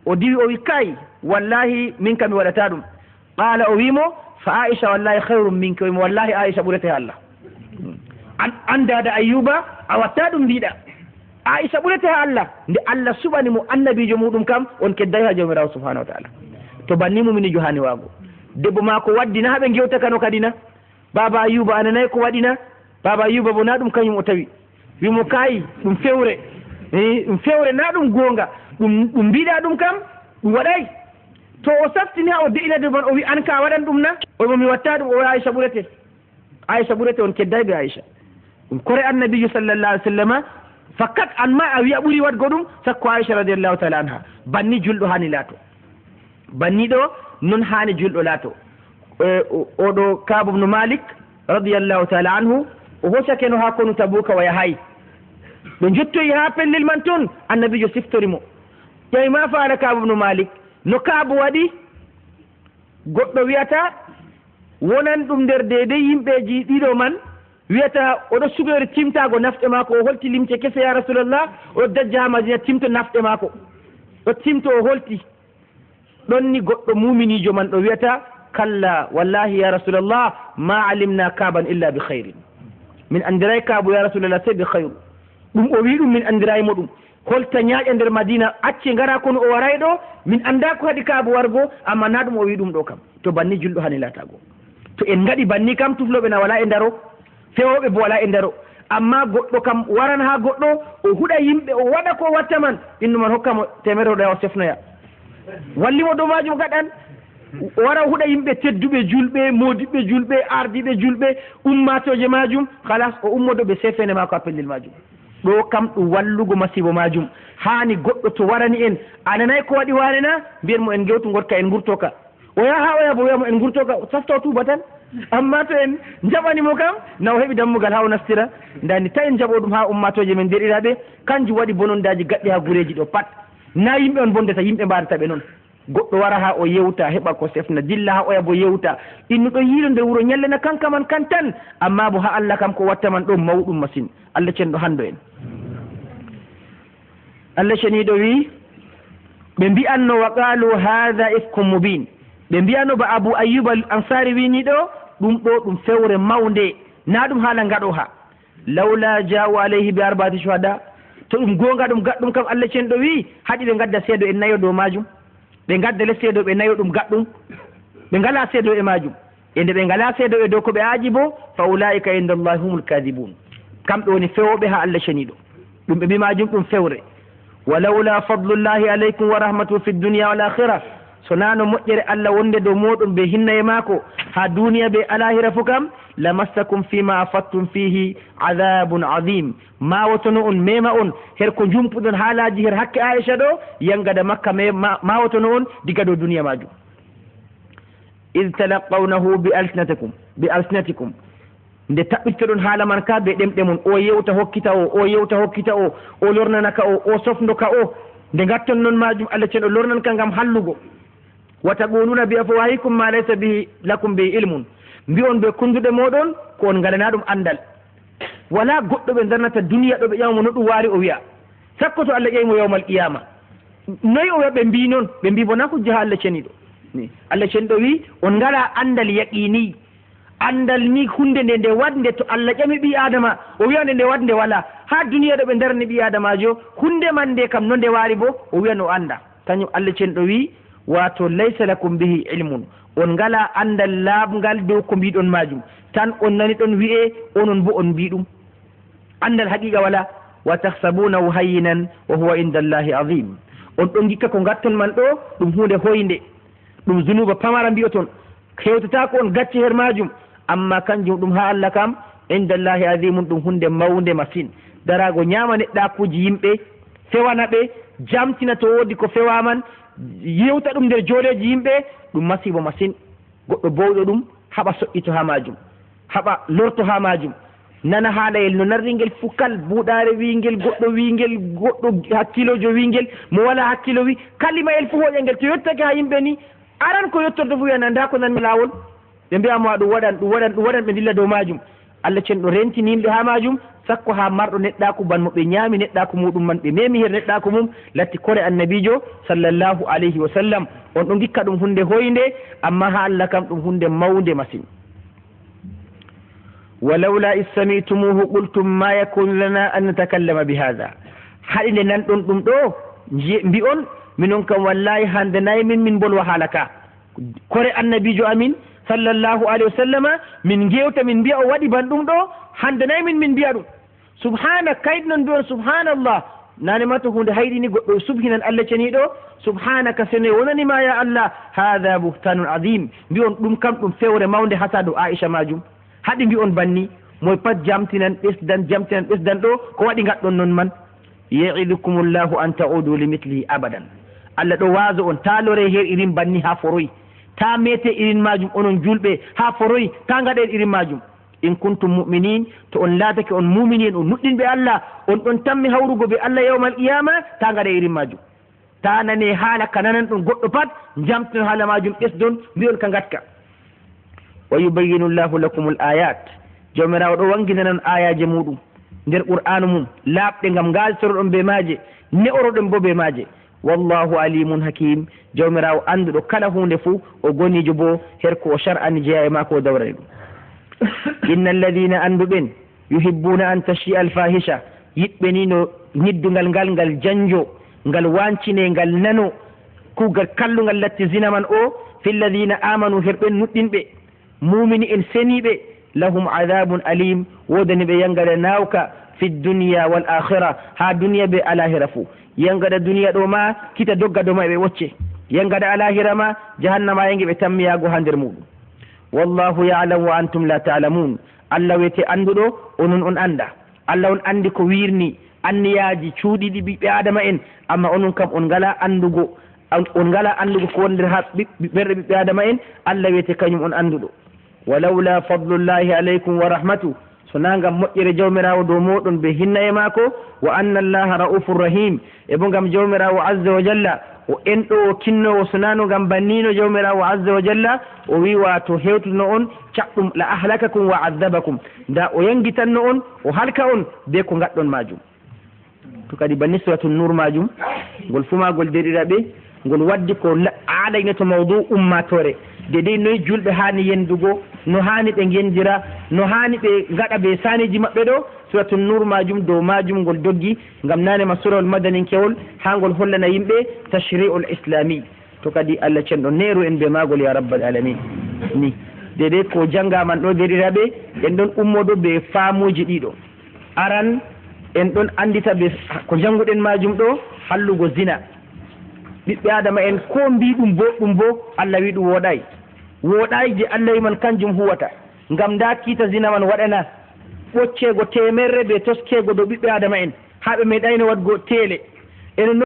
o diwi o wi kay wallahi min ka mi waɗata ɗum qala o wimo fa aicha wallahi hayrum minka wimo wallahi aicha ɓurete allah an dada ayyuba a watta ɗum mbiɗa aicha ɓurete ha allah nde allah suɓani mo annabijo muɗum kam on kedday ha jawmirawo subhanahu wa taala to banni muminijo hani waago debbo ma ko waddina haɓe gewtakano kadi na baba ayyuba ananayi ko waɗina baba ayyuba bo na ɗum kañum o tawi wimo kayi ɗum fewre ɗum fewre na ɗum gonga ɗum mbiɗa ɗum kam ɗum waɗay to o saftini ha o de'inade man o wi an ka waɗan ɗum na omo mi watta ɗum o wi aicha ɓurete on kedday ɓe aicha ɗum kore annabijo sallallah alih w sallama fakkat an ma a wiya ɓuuri waɗgo ɗum sakko aicha radiallahu taala anha banni julɗo hani laato banni ɗo non hani julɗo laato oɗo Ka'b ibn Malik radiyallahu ta'ala anhu o hosake no ha konu Tabuka o yahay ɓe jottoyi ha pellel man toon annabijo siftorimo ƴewi ma faala Ka'b ibn Malik no Ka'b waɗi goɗɗo wiyata wonan ɗum nder deydey yimɓeji ɗiɗo man wiyata oɗo sugori timtago nafɗe maako o holti limce kese ya Rasulallah oɗo dajja ha Madina timto nafɗe maako ɗo timto o holti ɗon ni goɗɗo muminijo man ɗo wiyata kalla wallahi ya Rasulallah ma alimna Ka'ban illa bi khairin min andiray Ka'bu ya Rasulallah sey bi khairu ɗum o wi ɗum min andiraymo ɗum holta ñaaƴa nder Madina acce ngara kono o waray ɗo min anda ko haɗi Ka'bu wargo amma na ɗum o wi ɗum ɗo kam to banni julɗo hani latago to en ngaɗi banni kam tufloɓe na wala e ndaro fewoɓe bo wala e ndaro amma goɗɗo kam waran ha goɗɗo o huɗa yimɓe o waɗa ko watta man innu man hokkamo temere ɗo o sefnoya wallimo dow majum gaɗan o wara huɗa yimɓe tedduɓe julɓe modiɓɓe julɓe ardiɓe julɓe ummatoje majum halas o ummodo ɓe sefene mako a pellel majum ɗo kam ɗum wallugo masibo majum hani goɗɗo to warani en ananayi ko waɗi wane na mbiyen mo en gewtu gotka en gurtoka o yaha ha o yaha bo wiyamo en gurtoka safto tuba tan amma to en jaɓanimo kam na o heeɓi dammugal ha o nastira ndani ta en jaɓo ɗum ha ummatoje men derɗiraɓe kanjum waɗi bonondaji gaɗɗi ha gureji ɗo pat na yimɓe on bondata yimɓe mbadata ɓe noon goɗɗo wara ha o yewta heɓa ko sefna dilla ha oya bo yewta innuɗo yiiɗo nde wuuro ñallena kanka man kan tan amma bo ha Allah kam ko watta man ɗo mawɗum masine Allah cenɗo hando en Allah ceniɗo wi ɓe mbi'anno wa qalu hadha ifkum mubin ɓe mbiyano ba Abu Ayyub al Ansari wini ɗo ɗum ɗo ɗum fewre mawde na ɗum haala ngaɗo ha lawla ja'u alayhi bi arba'ati shuhada to ɗum gonga ɗum gaɗɗum kam Allah cenɗo wi haɗi ɓe gadda seedo en nayo dow majum ɓe gadda le seedo ɓe nayo ɗum gaɗɗum ɓe ngala seedo e majum e nde ɓe ngala seedo e dow ko ɓe aaji bo fa ulaika indallahi humul kadibun kamɓe woni fewoɓe ha Allah ceniɗo ɗum ɓe mbi majum ɗum fewre walawla fadlullahi alaykum wa rahmatuhu fi dunya wal akhirah so nano moƴƴere Allah wonde dow moɗon ɓe hinna e maako ha duniya ɓe alahira fo kam lamassakum fima afattum fihi adabun adim mawotono on mema on her ko jumpuɗon haalaji her hakke Aisha ɗo yangada Makka mawotono on diga dow duniya majum id talaqawnahu bi alsinatikum nde taɓɓittoɗon haala man ka be ɗemɗe mon o yewta hokkita o yewta hokkita o lornana ka o sofndo ka o nde gatton noon majum Allah cenɗo lornan ka ngam hallugo wa taquluna bi afwahikum ma laysa bihi lakum bi ilmun mbi on ɓe kunduɗe moɗon ko on ngalana ɗum andal wala goɗɗo ɓe darnata duniya ɗo ɓe ƴamamo no ɗum waari o wiya sakko to Allah ƴeymo yawmal qiyama noyi o wiya ɓe mbi noon ɓe mbi bona hujja ha Allah ceniɗo ni Allah ceniɗo wi on ngala andal yaqini andal ni hunde nde nde wadde to Allah ƴami ɓi adama o wiyande nde wadde wala ha duniya ɗo ɓe darni ɓi adamajo hunde man nde kam no nde waari bo o wiya no anda kañum Allah ceniɗo wi wato laysa lakum bihi ilmun on ngala andal laabngal dow ko mbiɗon majum tan on nani ɗon wi'e onon bo on mbi ɗum andal haqiqa wala wa tahsabunahu hayyinan wa huwa inda Allahi azim on ɗon gikka ko gatton man ɗo ɗum hunde hoynde ɗum zunuba pamara mbiyoton hewtata ko on gacci her majum amma kanjum ɗum ha Allah kam inda Allahi azimun ɗum hunde mawde masine darago ñama neɗɗakuji yimɓe fewana ɓe jamtina to wodi ko fewaman yewta ɗum nder jooɗeji yimɓe ɗum masibo masine goɗɗo bowɗo ɗum haɓa soƴƴito ha majum haɓa lorto ha majum nana haalayel no narringel fukal buuɗare wingel goɗɗo wingel goɗɗo hakkilojo wingel mo wala hakkilo wi kalimayel fo hoƴangel to yettake ha yimɓe ni aran ko yettorto fo wiyana nda ko nanmi lawol ɓe mbiyama ɗum waɗan ɓe dilla dow majum Allah cenɗo rentini yimɓe ha majum sakko ha marɗo neɗɗaku banmo ɓe ñaami neɗɗaku muɗum man ɓe memi her neɗɗaku mum latti kore annabijo sallllahu alayhi wa sallam on ɗo gikka ɗum hunde hoynde amma ha Allah kam ɗum hunde mawde masine walawla is samitumuhu qultum ma yakunu lana an natakallama bi hada haɗi nde nanɗon ɗum ɗo mbi on minon kam wallahi hande nayi min bolwa haala ka kore annabijo amin sallllahu alayhi wa sallama min gewta min mbiya o waɗi ban ɗum ɗo hande nayi min mbiya ɗum subhana kayit noon mbi on subhanallah nane mata hunde hayɗini goɗɗo subhinan Allah ceniɗo subhanaka sene wonanima ya Allah hada buhtanun adim mbi on ɗum kam ɗum fewre mawde hasa dow Aisha majum haɗi mbi on banni moy pat jamtinan ɓesdan ɗo ko waɗi gaɗɗon noon man ya'idukumullahu an ta'udu limithlihi abadan Allah ɗo waaso on ta lore her irin banni ha foroy, ta mete irin majum onon julɓe ha foroy, ta gaɗen irin majum. in kuntum mu'minin, to on laatake on muminin on nuɗɗinɓe Allah, on ɗon tammi hawrugo ɓe Allah yawmal qiyama, ta gaɗa irin majum. ta nane haala ka nanan ɗum goɗɗo pat jamton haala majum ɓesdon mbi'on ka gatka. wa yubayyinu llahu lakum l ayat, jawmirawo ɗo wanginanon ayaje muɗum nder qur'anu mum laaɓɗe ngam ngaltoroɗon be maaje, ne'oroɗon bo be maaje. wallahu alimun hakim, jawmirawo anduɗo kala hunde fuu, o gonijo bo herko o shar'ani jeeya e maako o dawrani ɗum. inna alladina anduɓen yuhibbuna an tashi alfahisha, yiɓɓe ni no ñiddugal ngal janjo ngal wancine ngal nano kugal kallugal latti zina man o, fi lladina amanu herɓen nuɗɗinɓe mumini en seniɓe, lahum adabun alim, wodani ɓe yangada nawka fi dunya wal akhira, ha duniya be alahira fuu. yangada duniya ɗo ma kita dogga ɗo ma ɓe wocce, yangada alahira ma jahannama yange ɓe tammiyago ha nder muɗum. wallahu ya'lamu wa antum la ta'lamun, Allah wete anduɗo onon on anda. Allah on andi ko wirni anniyaji cuuɗiɗi ɓiɓɓe adama en, amma onon kam on ngala andugo ko wondir ha ɓerɗe ɓiɓɓe adama en. Allah wete kañum on anduɗo. walawla fadlullahi alaykum wa rahmatu, so na ngam moƴƴere jawmirawo dow moɗon be hinna e maako, wa anna allaha raufur rahim, e bo ngam jawmirawo azza wa jalla o enɗo o kinnowo, so nano ngam bannino jawmirawo azza wa jalla o wi wato hewtuno on caɗɗum la ahlakakum wa adabakum, nda o yangitanno on o halka on be ko gaɗɗon majum. to kadi banni suratul nur majum ngol fumagol deɗiraɓe ngol waddi ko aɗayne to mawdu ummatore, dedei noyi julɓe hani yendugo, no hani ɓe gendira, no hani ɓe gaɗa be saniji maɓɓe ɗo. suratul nur majum dow majum ngol doggi ngam nanema surawol madaninkewol ha ngol hollana yimɓe tashri'ul islami. to kadi Allah cenɗo neru en be magol ya rabbal alamin. ni dedei ko jangaman ɗo deɗiraɓe, en ɗon ummoɗo be faamuji ɗiɗo. aran en ɗon andita be ko janguɗen majum ɗo hallugo zina. ɓiɓɓe adama en ko mbiɗum boɗɗum bo Allah wi ɗum woɗayi, woɗayi je Allah wiman kanjum huwata, ngam nda kiita zina man waɗana ɓoccego temerre be toskego dow ɓiɓɓe adama en, ha ɓe meeɗayno wadgo tele. enen